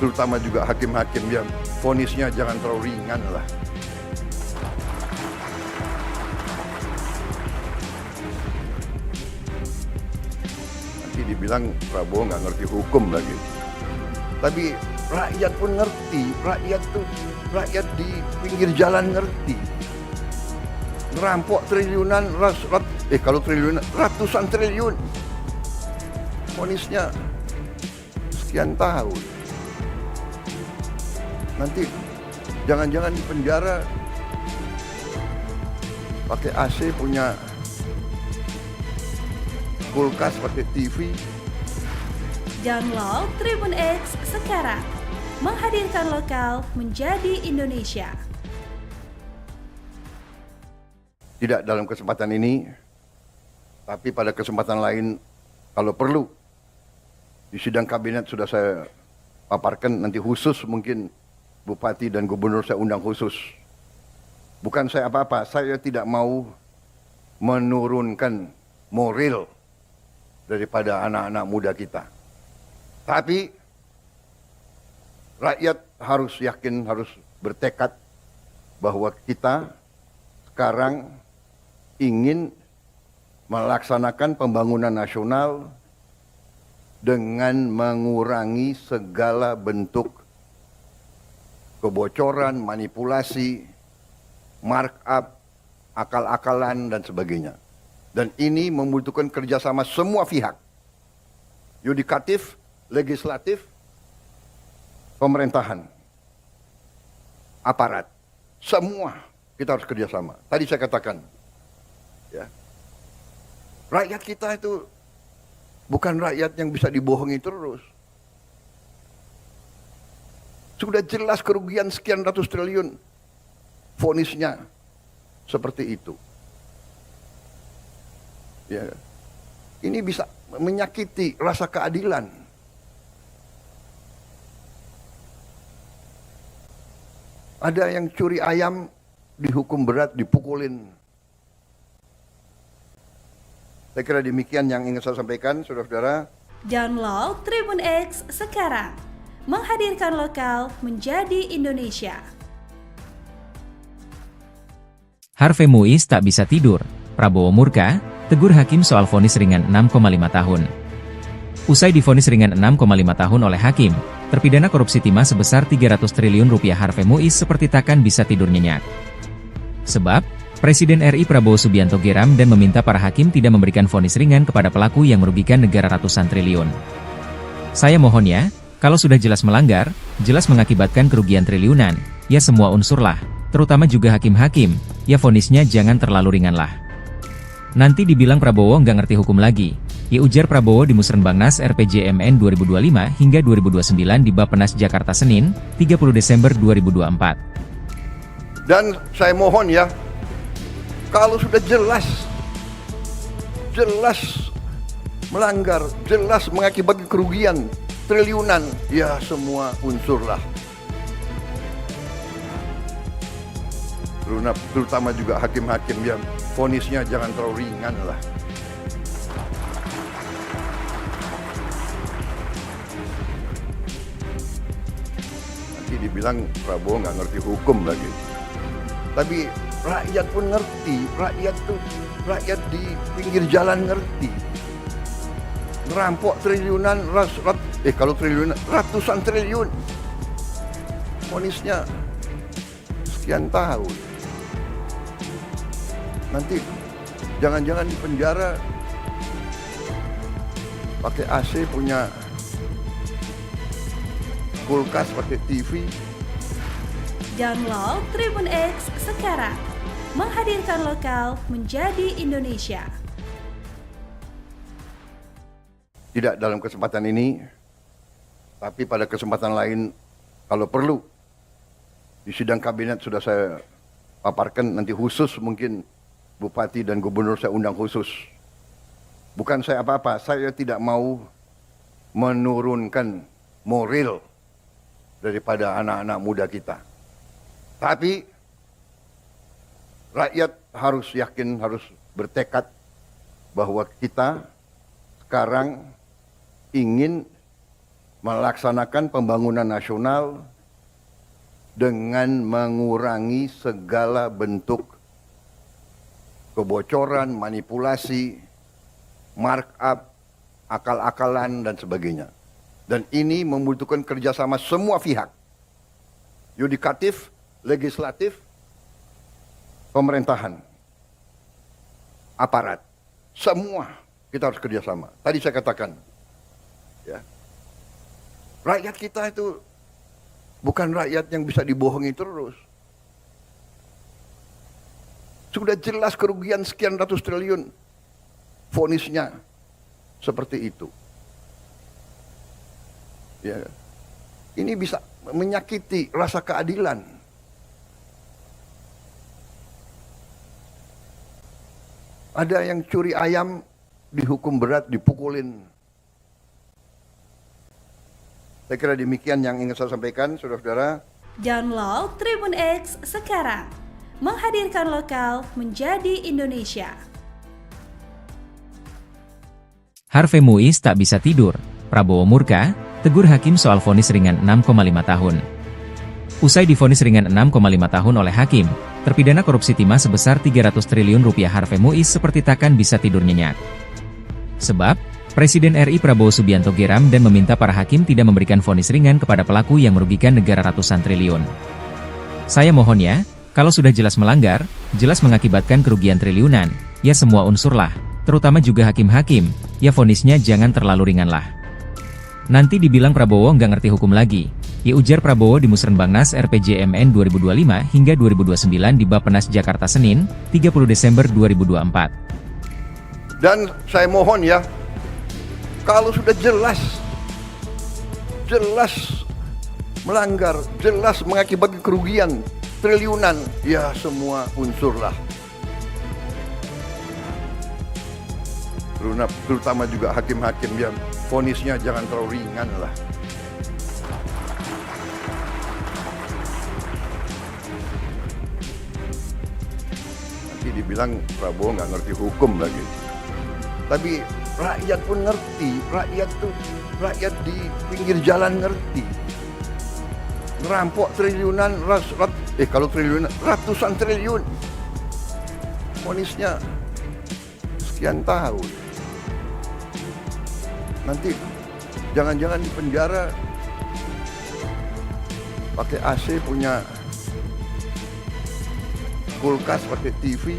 Terutama juga hakim-hakim yang vonisnya jangan terlalu ringan lah. Nanti dibilang Prabowo nggak ngerti hukum lagi. Tapi rakyat pun ngerti, rakyat di pinggir jalan ngerti. Ngerampok triliunan, kalau triliunan, ratusan triliun. Vonisnya sekian tahun. Nanti jangan-jangan di penjara pakai AC, punya kulkas, pakai TV. Download Tribun X sekarang. Menghadirkan lokal menjadi Indonesia. Tidak dalam kesempatan ini, tapi pada kesempatan lain kalau perlu di sidang kabinet sudah saya paparkan, nanti khusus mungkin bupati dan gubernur saya undang khusus. Bukan saya apa-apa, saya tidak mau menurunkan moral daripada anak-anak muda kita. Tapi rakyat harus yakin, harus bertekad bahwa kita sekarang ingin melaksanakan pembangunan nasional dengan mengurangi segala bentuk kebocoran, manipulasi, markup, akal-akalan, dan sebagainya. Dan ini membutuhkan kerjasama semua pihak. Yudikatif, legislatif, pemerintahan, aparat. Semua kita harus kerjasama. Tadi saya katakan, ya, rakyat kita itu bukan rakyat yang bisa dibohongi terus. Sudah jelas kerugian sekian ratus triliun. Vonisnya seperti itu. Ya. Ini bisa menyakiti rasa keadilan. Ada yang curi ayam dihukum berat, dipukulin. Saya kira demikian yang ingin saya sampaikan, saudara-saudara. Download Tribun X sekarang. Menghadirkan lokal menjadi Indonesia. Harvey Muiz tak bisa tidur. Prabowo murka, tegur hakim soal vonis ringan 6,5 tahun. Usai divonis ringan 6,5 tahun oleh hakim, terpidana korupsi timah sebesar 300 triliun rupiah Harvey Muiz seperti takkan bisa tidur nyenyak. Sebab, Presiden RI Prabowo Subianto geram dan meminta para hakim tidak memberikan vonis ringan kepada pelaku yang merugikan negara ratusan triliun. Saya mohon ya, kalau sudah jelas melanggar, jelas mengakibatkan kerugian triliunan, ya semua unsur lah, terutama juga hakim-hakim, ya vonisnya jangan terlalu ringan lah. Nanti dibilang Prabowo nggak ngerti hukum lagi, ya ujar Prabowo di Musrenbangnas RPJMN 2025 hingga 2029 di Bappenas Jakarta Senin, 30 Desember 2024. Dan saya mohon ya, kalau sudah jelas melanggar, jelas mengakibatkan kerugian triliunan, ya semua unsur lah. Terutama juga hakim-hakim yang vonisnya jangan terlalu ringan lah. Nanti dibilang Prabowo nggak ngerti hukum lagi. Tapi rakyat pun ngerti, rakyat di pinggir jalan ngerti. Ngerampok triliunan, ratusan triliun. Vonisnya sekian tahun. Nanti jangan-jangan di penjara pakai AC, punya kulkas, pakai TV. Download Tribun X sekarang. Menghadirkan lokal menjadi Indonesia. Tidak dalam kesempatan ini, tapi pada kesempatan lain kalau perlu. Di sidang kabinet sudah saya paparkan, nanti khusus mungkin Bupati dan Gubernur saya undang khusus. Bukan saya apa-apa, saya tidak mau menurunkan moral daripada anak-anak muda kita. Tapi rakyat harus yakin, harus bertekad bahwa kita sekarang ingin melaksanakan pembangunan nasional dengan mengurangi segala bentuk kebocoran, manipulasi, markup, akal-akalan, dan sebagainya. Dan ini membutuhkan kerjasama semua pihak. Yudikatif, legislatif, pemerintahan, aparat. Semua kita harus kerjasama. Tadi saya katakan, ya, rakyat kita itu bukan rakyat yang bisa dibohongi terus. Sudah jelas kerugian sekian ratus triliun. Vonisnya seperti itu. Ya. Ini bisa menyakiti rasa keadilan. Ada yang curi ayam dihukum berat, dipukulin. Saya kira demikian yang ingin saya sampaikan, saudara-saudara. Download Tribun X sekarang. Menghadirkan lokal menjadi Indonesia. Harvey Muiz tak bisa tidur. Prabowo murka, tegur hakim soal vonis ringan 6,5 tahun. Usai divonis ringan 6,5 tahun oleh hakim, terpidana korupsi timah sebesar 300 triliun rupiah Harvey Muiz seperti takkan bisa tidur nyenyak. Sebab, Presiden RI Prabowo Subianto geram dan meminta para hakim tidak memberikan vonis ringan kepada pelaku yang merugikan negara ratusan triliun. Saya mohon ya, kalau sudah jelas melanggar, jelas mengakibatkan kerugian triliunan, ya semua unsur lah, terutama juga hakim-hakim, ya vonisnya jangan terlalu ringan lah. Nanti dibilang Prabowo nggak ngerti hukum lagi, ya ujar Prabowo di Musrenbangnas RPJMN 2025 hingga 2029 di Bappenas Jakarta Senin, 30 Desember 2024. Dan saya mohon ya, kalau sudah jelas melanggar, jelas mengakibatkan kerugian triliunan, ya semua unsur lah. Terutama juga hakim-hakim yang vonisnya jangan terlalu ringan lah. dibilang Prabowo nggak ngerti hukum lagi. Tapi rakyat pun ngerti, rakyat di pinggir jalan ngerti. Ngerampok triliunan, kalau triliunan, ratusan triliun. Vonisnya sekian tahun. Nanti jangan-jangan di penjara pakai AC, punya kulkas, pakai TV.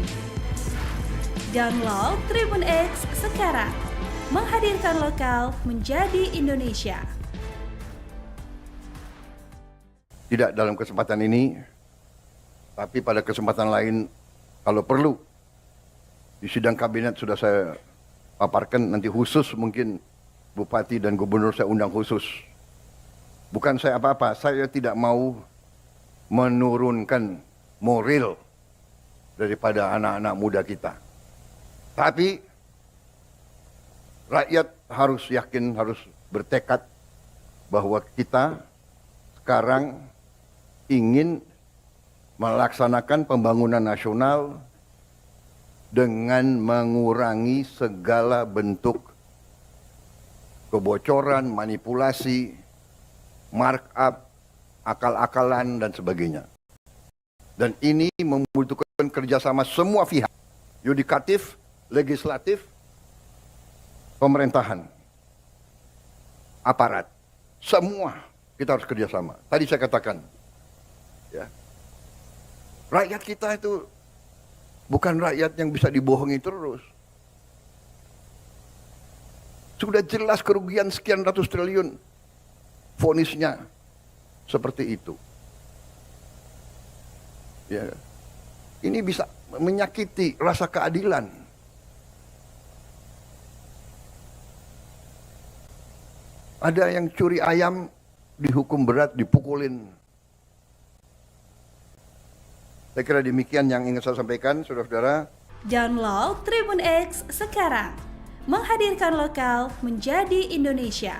Download Tribun X sekarang. Menghadirkan lokal menjadi Indonesia. Tidak dalam kesempatan ini, tapi pada kesempatan lain kalau perlu. Di sidang kabinet sudah saya paparkan, nanti khusus mungkin bupati dan gubernur saya undang khusus. Bukan saya apa-apa, saya tidak mau menurunkan moral daripada anak-anak muda kita. Tapi rakyat harus yakin, harus bertekad bahwa kita sekarang ingin melaksanakan pembangunan nasional dengan mengurangi segala bentuk kebocoran, manipulasi, markup, akal-akalan, dan sebagainya. Dan ini membutuhkan kerjasama semua pihak, yudikatif, legislatif, pemerintahan, aparat, semua kita harus kerjasama. Tadi saya katakan, ya, rakyat kita itu bukan rakyat yang bisa dibohongi terus. Sudah jelas kerugian sekian ratus triliun, vonisnya seperti itu. Ya, ini bisa menyakiti rasa keadilan. Ada yang curi ayam dihukum berat, dipukulin. Saya kira demikian yang ingin saya sampaikan, saudara-saudara. Download Tribun X sekarang. Menghadirkan lokal menjadi Indonesia.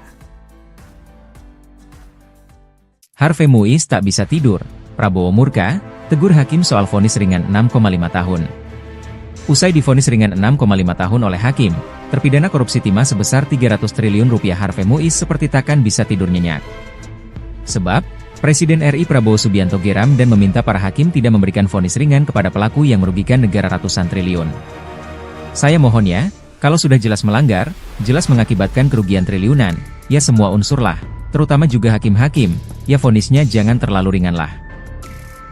Harvey Muiz tak bisa tidur. Prabowo murka, tegur hakim soal vonis ringan 6,5 tahun. Usai divonis ringan 6,5 tahun oleh hakim, terpidana korupsi timah sebesar 300 triliun rupiah Harvey Muiz seperti takkan bisa tidur nyenyak. Sebab, Presiden RI Prabowo Subianto geram dan meminta para hakim tidak memberikan vonis ringan kepada pelaku yang merugikan negara ratusan triliun. Saya mohon ya, kalau sudah jelas melanggar, jelas mengakibatkan kerugian triliunan, ya semua unsur lah, terutama juga hakim-hakim, ya vonisnya jangan terlalu ringan lah.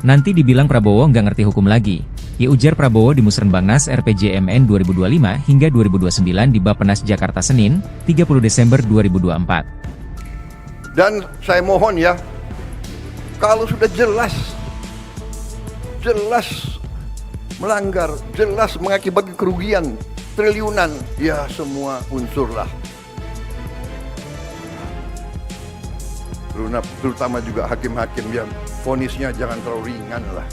Nanti dibilang Prabowo nggak ngerti hukum lagi, ya ujar Prabowo di Musrenbangnas RPJMN 2025 hingga 2029 di Bappenas Jakarta Senin, 30 Desember 2024. Dan saya mohon ya, kalau sudah jelas melanggar, jelas mengakibatkan kerugian triliunan, ya semua unsur lah. Terutama juga hakim-hakim yang vonisnya jangan terlalu ringan lah.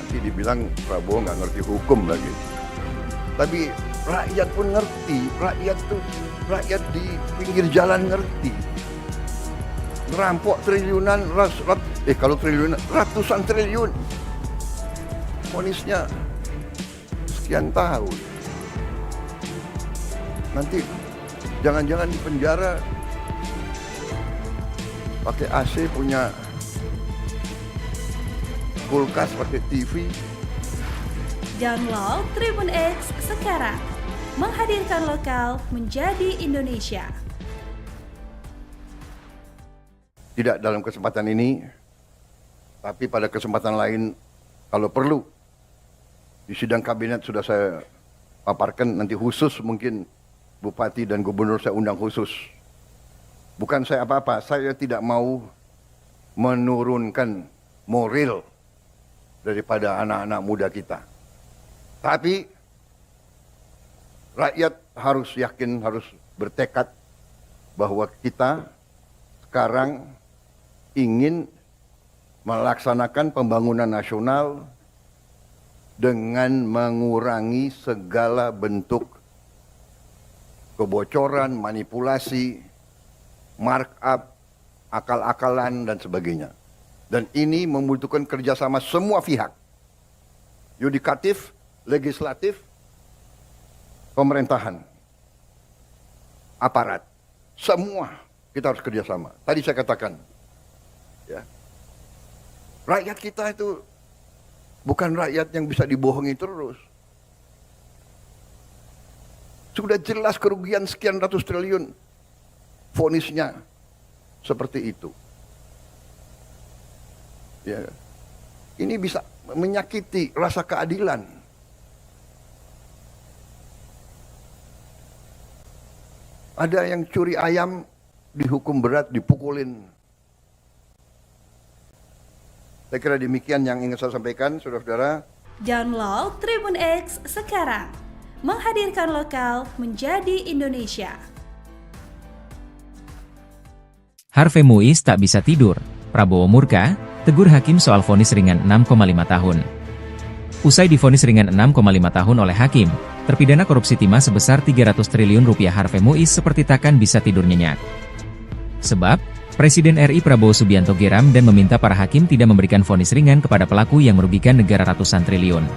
Nanti dibilang Prabowo nggak ngerti hukum lagi. Tapi rakyat pun ngerti, rakyat di pinggir jalan ngerti. Ngerampok triliunan, kalau triliunan, ratusan triliun. Vonisnya sekian tahun. Nanti jangan-jangan di penjara pakai AC, punya kulkas, pakai TV. Download Tribun X sekarang. Menghadirkan lokal menjadi Indonesia. Tidak dalam kesempatan ini, tapi pada kesempatan lain kalau perlu. Di sidang kabinet sudah saya paparkan, nanti khusus mungkin bupati dan gubernur saya undang khusus. Bukan saya apa-apa, saya tidak mau menurunkan moral daripada anak-anak muda kita. Tapi rakyat harus yakin, harus bertekad bahwa kita sekarang ingin melaksanakan pembangunan nasional dengan mengurangi segala bentuk kebocoran, manipulasi, markup, akal-akalan dan sebagainya. Dan ini membutuhkan kerjasama semua pihak. Yudikatif, legislatif, pemerintahan, aparat. Semua kita harus kerjasama. Tadi saya katakan, ya, rakyat kita itu bukan rakyat yang bisa dibohongi terus. Sudah jelas kerugian sekian ratus triliun. Vonisnya seperti itu. Ya. Ini bisa menyakiti rasa keadilan. Ada yang curi ayam dihukum berat, dipukulin. Saya kira demikian yang ingin saya sampaikan, saudara-saudara. Download Tribun X sekarang. Menghadirkan lokal menjadi Indonesia. Harvey Muiz tak bisa tidur. Prabowo murka, tegur hakim soal vonis ringan 6,5 tahun. Usai divonis ringan 6,5 tahun oleh hakim, terpidana korupsi timah sebesar 300 triliun rupiah Harvey Muiz seperti takkan bisa tidur nyenyak. Sebab, Presiden RI Prabowo Subianto geram dan meminta para hakim tidak memberikan vonis ringan kepada pelaku yang merugikan negara ratusan triliun.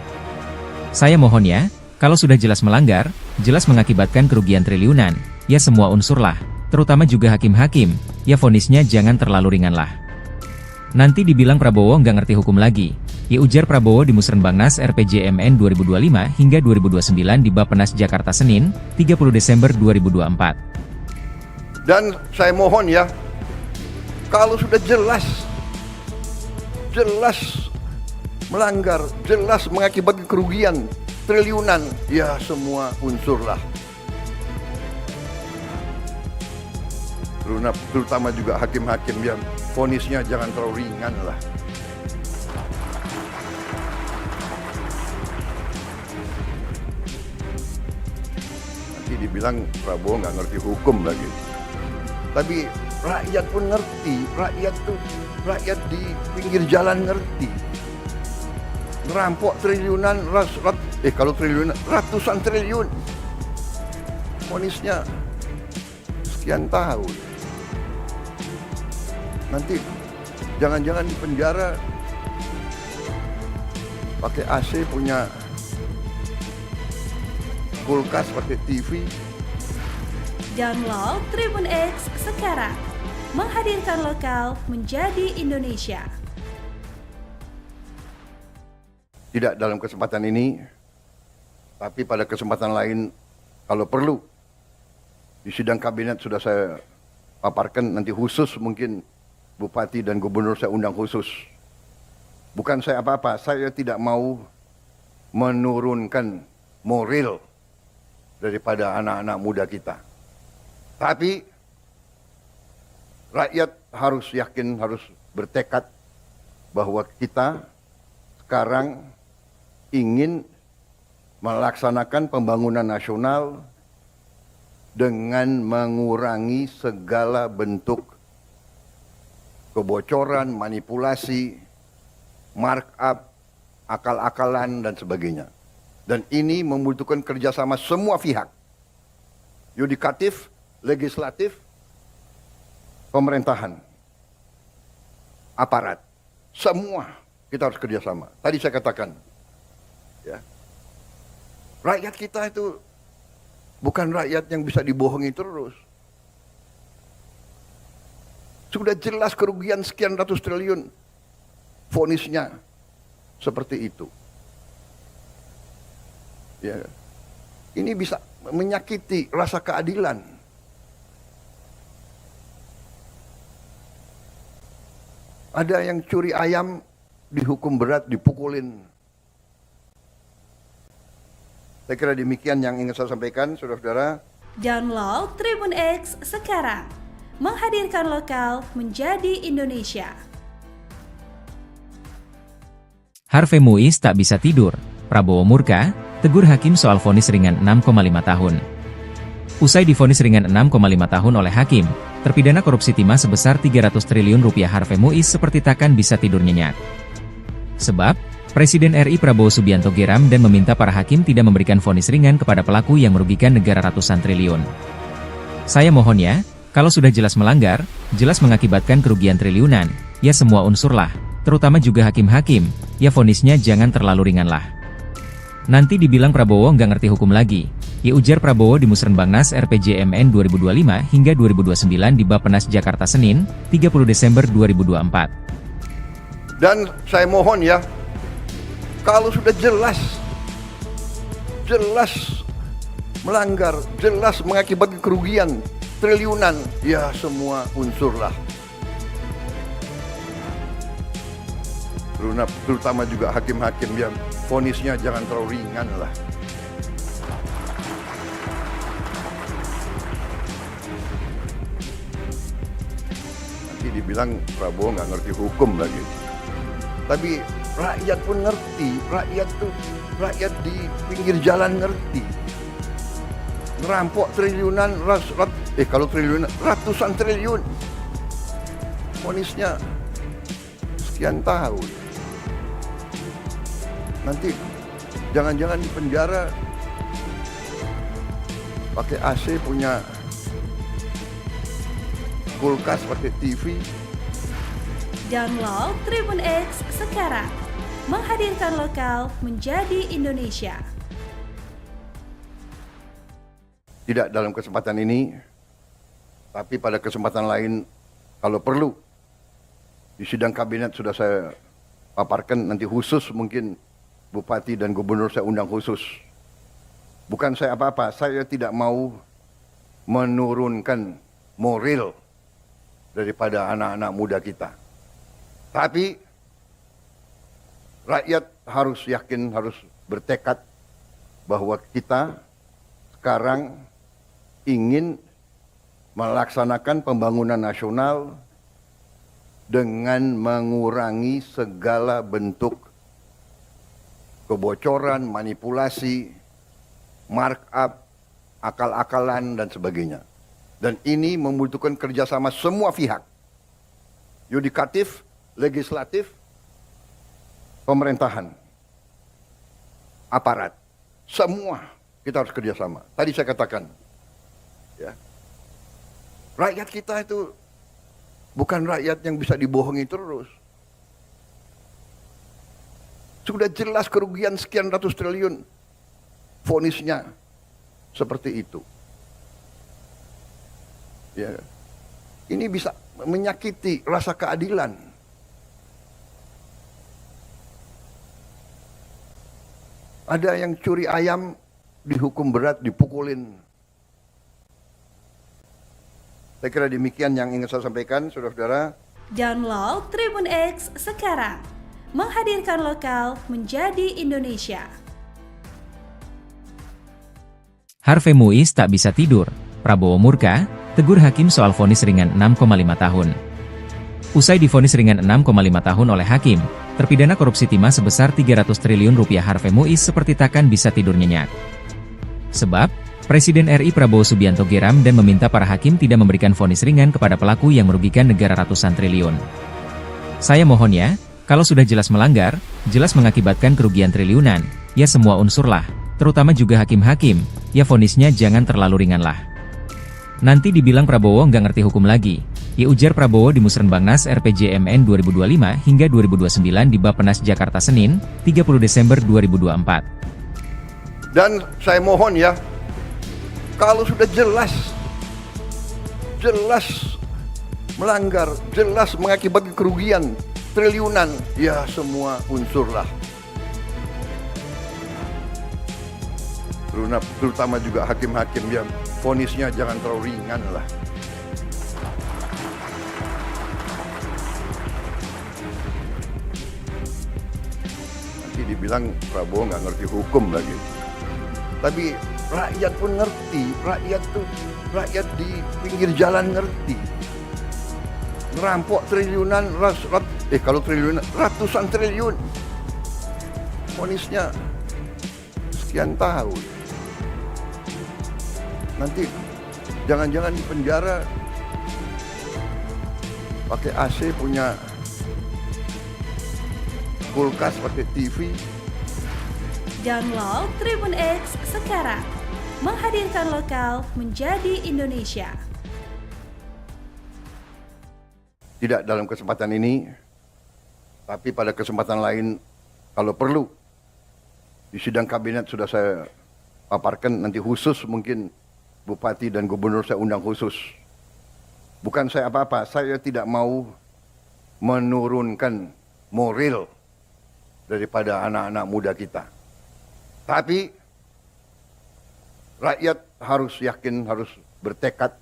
Saya mohon ya, kalau sudah jelas melanggar, jelas mengakibatkan kerugian triliunan, ya semua unsur lah, terutama juga hakim-hakim, ya vonisnya jangan terlalu ringan lah. Nanti dibilang Prabowo nggak ngerti hukum lagi, ya ujar Prabowo di Musrenbangnas RPJMN 2025 hingga 2029 di Bappenas Jakarta Senin, 30 Desember 2024. Dan saya mohon ya, kalau sudah jelas melanggar, jelas mengakibatkan kerugian triliunan, ya semua unsur lah. Terutama juga hakim-hakim yang vonisnya jangan terlalu ringan lah. Nanti dibilang Prabowo nggak ngerti hukum lagi. Tapi rakyat pun ngerti, rakyat di pinggir jalan ngerti. Ngerampok triliunan, kalau triliunan, ratusan triliun. Vonisnya sekian tahun. Nanti jangan-jangan di penjara pakai AC, punya kulkas, pakai TV. Download Tribun X sekarang. Menghadirkan lokal menjadi Indonesia. Tidak dalam kesempatan ini, tapi pada kesempatan lain kalau perlu. Di sidang kabinet sudah saya paparkan, nanti khusus mungkin Bupati dan Gubernur saya undang khusus. Bukan saya apa-apa, saya tidak mau menurunkan moral daripada anak-anak muda kita. Tapi rakyat harus yakin, harus bertekad bahwa kita sekarang ingin melaksanakan pembangunan nasional dengan mengurangi segala bentuk kebocoran, manipulasi, markup, akal-akalan, dan sebagainya. Dan ini membutuhkan kerjasama semua pihak. Yudikatif, legislatif, pemerintahan, aparat. Semua kita harus kerjasama. Tadi saya katakan, ya, rakyat kita itu bukan rakyat yang bisa dibohongi terus. Sudah jelas kerugian sekian ratus triliun. Vonisnya seperti itu. Ya. Ini bisa menyakiti rasa keadilan. Ada yang curi ayam dihukum berat, dipukulin. Saya kira demikian yang ingin saya sampaikan, saudara-saudara. Download Tribun X sekarang. Menghadirkan lokal menjadi Indonesia. Harvey Muiz tak bisa tidur. Prabowo murka, tegur hakim soal vonis ringan 6,5 tahun. Usai divonis ringan 6,5 tahun oleh hakim, terpidana korupsi timah sebesar 300 triliun rupiah Harvey Muiz seperti takkan bisa tidur nyenyak. Sebab, Presiden RI Prabowo Subianto geram dan meminta para hakim tidak memberikan vonis ringan kepada pelaku yang merugikan negara ratusan triliun. Saya mohon ya, Kalau sudah jelas melanggar, jelas mengakibatkan kerugian triliunan, ya semua unsur lah, terutama juga hakim-hakim, ya vonisnya jangan terlalu ringan lah. Nanti dibilang Prabowo nggak ngerti hukum lagi, ya ujar Prabowo di Musrenbangnas RPJMN 2025 hingga 2029 di Bappenas Jakarta Senin, 30 Desember 2024. Dan saya mohon ya, kalau sudah jelas melanggar, jelas mengakibatkan kerugian triliunan, ya semua unsur lah. Terutama juga hakim-hakim yang vonisnya jangan terlalu ringan lah. Nanti dibilang Prabowo nggak ngerti hukum lagi. Tapi rakyat pun ngerti, rakyat di pinggir jalan ngerti. Ngerampok triliunan, kalau triliunan, ratusan triliun. Vonisnya sekian tahun. Nanti jangan-jangan di penjara pakai AC, punya kulkas, pakai TV. Download Tribun X sekarang. Menghadirkan lokal menjadi Indonesia. Tidak dalam kesempatan ini, tapi pada kesempatan lain kalau perlu. Di sidang kabinet sudah saya paparkan, nanti khusus mungkin Bupati dan Gubernur saya undang khusus. Bukan saya apa-apa, saya tidak mau menurunkan moral daripada anak-anak muda kita. Tapi rakyat harus yakin, harus bertekad bahwa kita sekarang ingin melaksanakan pembangunan nasional dengan mengurangi segala bentuk kebocoran, manipulasi, markup, akal-akalan, dan sebagainya. Dan ini membutuhkan kerjasama semua pihak. Yudikatif, legislatif, pemerintahan, aparat. Semua kita harus kerjasama. Tadi saya katakan, ya, rakyat kita itu bukan rakyat yang bisa dibohongi terus. Sudah jelas kerugian sekian ratus triliun, vonisnya seperti itu. Ya, ini bisa menyakiti rasa keadilan. Ada yang curi ayam dihukum berat, dipukulin. Saya kira demikian yang ingin saya sampaikan, saudara-saudara. Download Tribun X sekarang. Menghadirkan lokal menjadi Indonesia. Harvey Muiz tak bisa tidur. Prabowo murka, tegur hakim soal vonis ringan 6,5 tahun. Usai divonis ringan 6,5 tahun oleh hakim, terpidana korupsi timah sebesar 300 triliun rupiah Harvey Muiz seperti takkan bisa tidur nyenyak. Sebab, Presiden RI Prabowo Subianto geram dan meminta para hakim tidak memberikan vonis ringan kepada pelaku yang merugikan negara ratusan triliun. Saya mohon ya, kalau sudah jelas melanggar, jelas mengakibatkan kerugian triliunan, ya semua unsur lah, terutama juga hakim-hakim, ya vonisnya jangan terlalu ringan lah. Nanti dibilang Prabowo nggak ngerti hukum lagi, ya ujar Prabowo di Musrenbangnas RPJMN 2025 hingga 2029 di Bappenas Jakarta Senin, 30 Desember 2024. Dan saya mohon ya, kalau sudah jelas melanggar, jelas mengakibatkan kerugian triliunan, ya semua unsur lah. Terutama juga hakim-hakim yang vonisnya jangan terlalu ringan lah. Nanti dibilang Prabowo nggak ngerti hukum lagi. Tapi rakyat pun ngerti, rakyat di pinggir jalan ngerti. Ngerampok triliunan, kalau triliunan, ratusan triliun. Vonisnya sekian tahun. Nanti jangan-jangan di penjara pakai AC, punya kulkas, pakai TV. Download Tribun X sekarang. Menghadirkan lokal menjadi Indonesia. Tidak dalam kesempatan ini, tapi pada kesempatan lain kalau perlu di sidang kabinet sudah saya paparkan, nanti khusus mungkin bupati dan gubernur saya undang khusus. Bukan saya apa-apa, saya tidak mau menurunkan moral daripada anak-anak muda kita. Tapi rakyat harus yakin, harus bertekad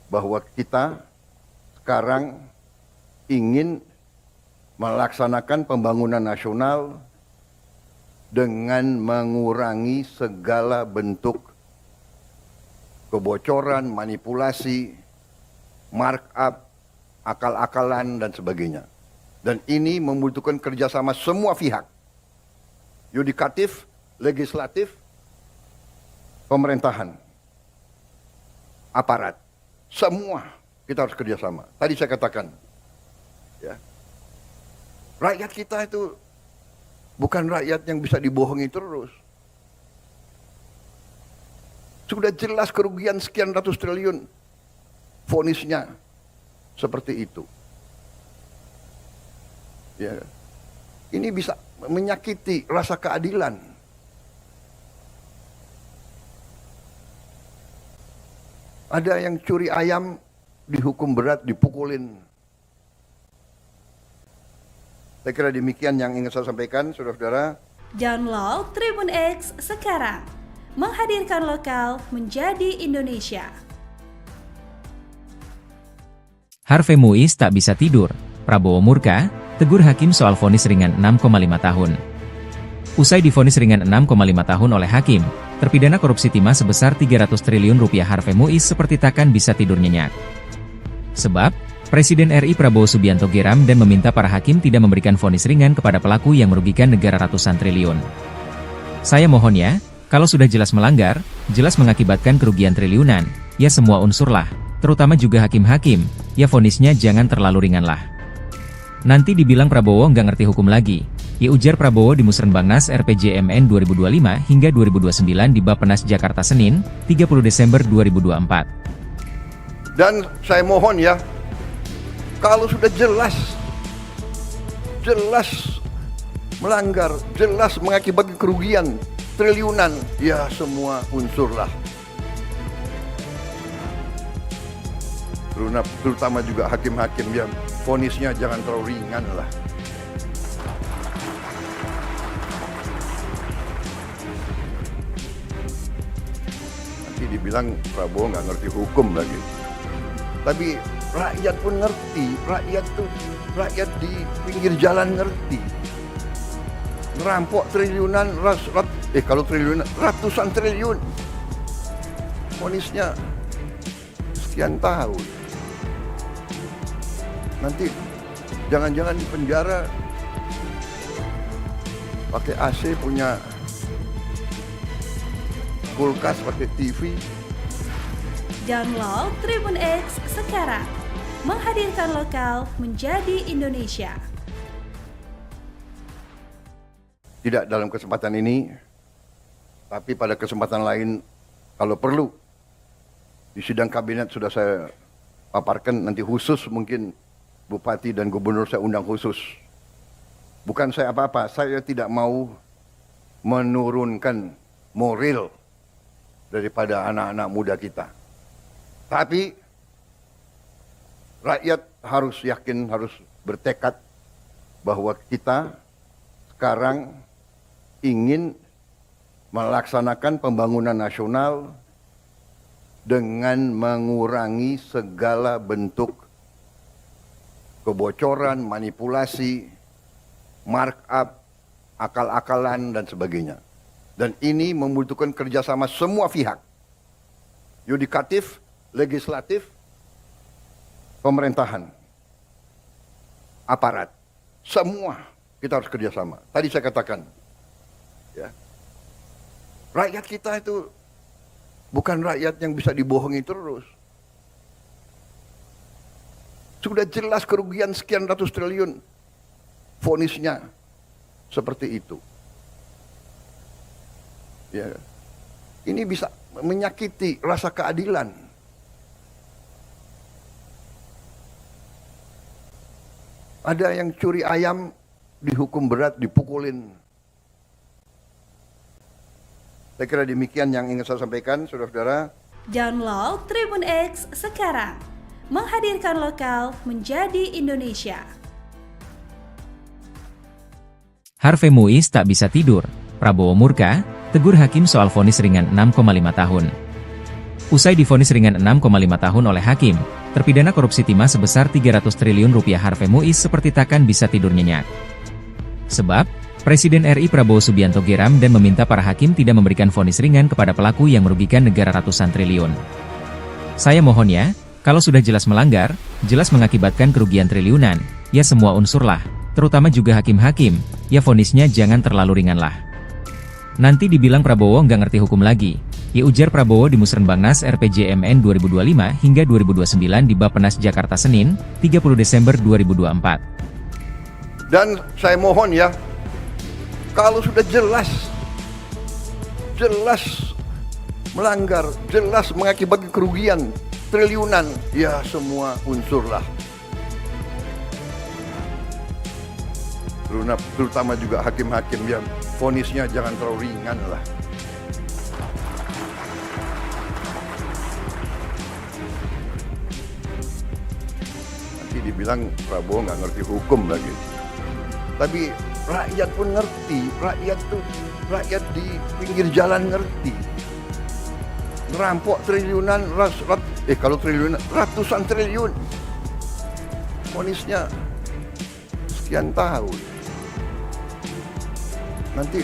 bahwa kita sekarang ingin melaksanakan pembangunan nasional dengan mengurangi segala bentuk kebocoran, manipulasi, markup, akal-akalan, dan sebagainya. Dan ini membutuhkan kerjasama semua pihak. Yudikatif, legislatif, pemerintahan, aparat. Semua kita harus kerjasama. Tadi saya katakan, ya, rakyat kita itu bukan rakyat yang bisa dibohongi terus. Sudah jelas kerugian sekian ratus triliun. Vonisnya seperti itu. Ya. Ini bisa menyakiti rasa keadilan. Ada yang curi ayam dihukum berat, dipukulin. Saya kira demikian yang ingin saya sampaikan, saudara-saudara. Download Tribun X sekarang. Menghadirkan lokal menjadi Indonesia. Harvey Muiz tak bisa tidur. Prabowo murka, tegur hakim soal vonis ringan 6,5 tahun. Usai divonis ringan 6,5 tahun oleh hakim, terpidana korupsi timah sebesar 300 triliun rupiah Harvey Muiz seperti takkan bisa tidur nyenyak. Sebab, Presiden RI Prabowo Subianto geram dan meminta para hakim tidak memberikan vonis ringan kepada pelaku yang merugikan negara ratusan triliun. Saya mohon ya, kalau sudah jelas melanggar, jelas mengakibatkan kerugian triliunan, ya semua unsur lah, terutama juga hakim-hakim, ya vonisnya jangan terlalu ringan lah. Nanti dibilang Prabowo nggak ngerti hukum lagi, ya ujar Prabowo di Musrenbangnas RPJMN 2025 hingga 2029 di Bappenas Jakarta Senin, 30 Desember 2024. Dan saya mohon ya, kalau sudah jelas melanggar, jelas mengakibatkan kerugian triliunan, ya semua unsur lah. Terutama juga hakim-hakim, ya vonisnya jangan terlalu ringan lah. Nanti dibilang Prabowo nggak ngerti hukum lagi. Tapi rakyat pun ngerti, rakyat di pinggir jalan ngerti. Ngerampok triliunan, kalau triliunan, ratusan triliun. Vonisnya sekian tahun. Nanti jangan-jangan di penjara pakai AC, punya kulkas, pakai TV. Download Tribun X sekarang. Menghadirkan lokal menjadi Indonesia. Tidak dalam kesempatan ini, tapi pada kesempatan lain kalau perlu di sidang kabinet sudah saya paparkan, nanti khusus mungkin bupati dan gubernur saya undang khusus. Bukan saya apa-apa, saya tidak mau menurunkan moral daripada anak-anak muda kita. Tapi rakyat harus yakin, harus bertekad bahwa kita sekarang ingin melaksanakan pembangunan nasional dengan mengurangi segala bentuk kebocoran, manipulasi, markup, akal-akalan, dan sebagainya. Dan ini membutuhkan kerjasama semua pihak. Yudikatif, legislatif, pemerintahan, aparat. Semua kita harus kerjasama. Tadi saya katakan, ya, rakyat kita itu bukan rakyat yang bisa dibohongi terus. Sudah jelas kerugian sekian ratus triliun. Vonisnya seperti itu. Ya. Ini bisa menyakiti rasa keadilan. Ada yang curi ayam dihukum berat, dipukulin. Saya kira demikian yang ingin saya sampaikan, saudara-saudara. Download Tribun X sekarang. Menghadirkan lokal menjadi Indonesia. Harvey Muiz tak bisa tidur. Prabowo murka, tegur hakim soal vonis ringan 6,5 tahun. Usai divonis ringan 6,5 tahun oleh hakim, terpidana korupsi timah sebesar 300 triliun rupiah Harvey Muiz seperti takkan bisa tidur nyenyak. Sebab, Presiden RI Prabowo Subianto geram dan meminta para hakim tidak memberikan vonis ringan kepada pelaku yang merugikan negara ratusan triliun. Saya mohon ya, kalau sudah jelas melanggar, jelas mengakibatkan kerugian triliunan, ya semua unsur lah, terutama juga hakim-hakim, ya vonisnya jangan terlalu ringan lah. Nanti dibilang Prabowo nggak ngerti hukum lagi, ya ujar Prabowo di Musrenbangnas RPJMN 2025 hingga 2029 di Bappenas Jakarta Senin, 30 Desember 2024. Dan saya mohon ya, kalau sudah jelas melanggar, jelas mengakibatkan kerugian triliunan, ya semua unsur lah. Terutama juga hakim-hakim yang vonisnya jangan terlalu ringan lah. Nanti dibilang Prabowo nggak ngerti hukum lagi. Tapi rakyat pun ngerti, rakyat di pinggir jalan ngerti. Ngerampok triliunan, kalau triliunan, ratusan triliun. Vonisnya sekian tahun. Nanti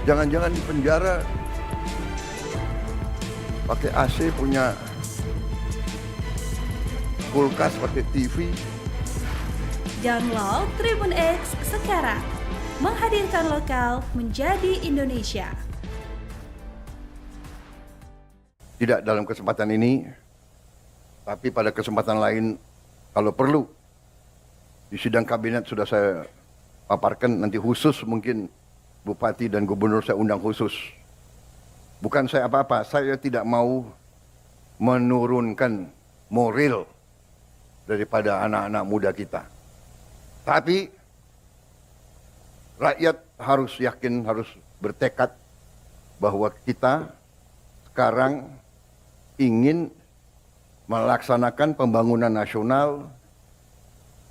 jangan-jangan di penjara pakai AC, punya kulkas, pakai TV. Download Tribun X sekarang. Menghadirkan lokal menjadi Indonesia. Tidak dalam kesempatan ini, tapi pada kesempatan lain, kalau perlu, di sidang kabinet sudah saya paparkan, nanti khusus mungkin Bupati dan Gubernur saya undang khusus. Bukan saya apa-apa, saya tidak mau menurunkan moral daripada anak-anak muda kita. Tapi rakyat harus yakin, harus bertekad bahwa kita sekarang ingin melaksanakan pembangunan nasional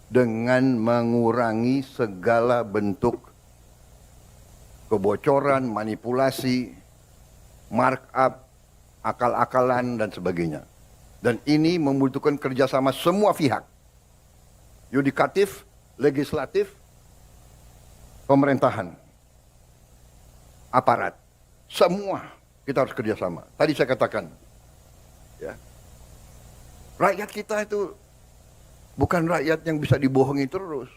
dengan mengurangi segala bentuk kebocoran, manipulasi, markup, akal-akalan, dan sebagainya. Dan ini membutuhkan kerjasama semua pihak. Yudikatif, legislatif, pemerintahan, aparat, semua kita harus kerjasama. Tadi saya katakan, ya, rakyat kita itu bukan rakyat yang bisa dibohongi terus.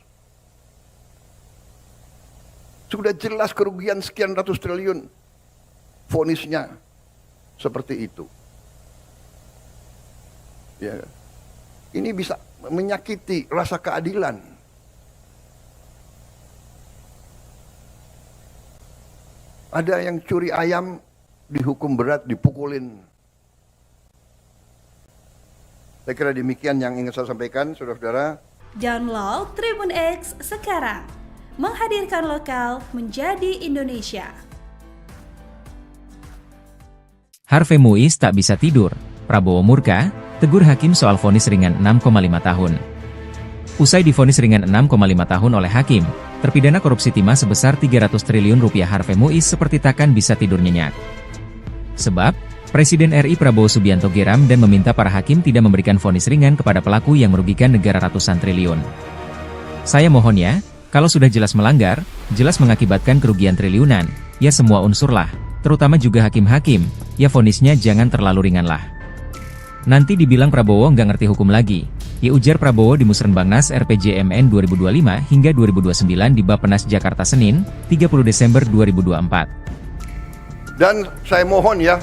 Sudah jelas kerugian sekian ratus triliun, vonisnya seperti itu. Ya, ini bisa menyakiti rasa keadilan. Ada yang curi ayam dihukum berat, dipukulin. Saya kira demikian yang ingin saya sampaikan, saudara-saudara. Download Tribun X sekarang. Menghadirkan lokal menjadi Indonesia. Harvey Muiz tak bisa tidur. Prabowo murka, tegur hakim soal vonis ringan 6,5 tahun. Usai divonis ringan 6,5 tahun oleh hakim, terpidana korupsi timah sebesar 300 triliun rupiah Harvey Muiz seperti takkan bisa tidur nyenyak. Sebab, Presiden RI Prabowo Subianto geram dan meminta para hakim tidak memberikan vonis ringan kepada pelaku yang merugikan negara ratusan triliun. Saya mohon ya, kalau sudah jelas melanggar, jelas mengakibatkan kerugian triliunan, ya semua unsur lah, terutama juga hakim-hakim, ya vonisnya jangan terlalu ringan lah. Nanti dibilang Prabowo nggak ngerti hukum lagi, ya ujar Prabowo di Musrenbangnas RPJMN 2025 hingga 2029 di Bappenas Jakarta Senin, 30 Desember 2024. Dan saya mohon ya,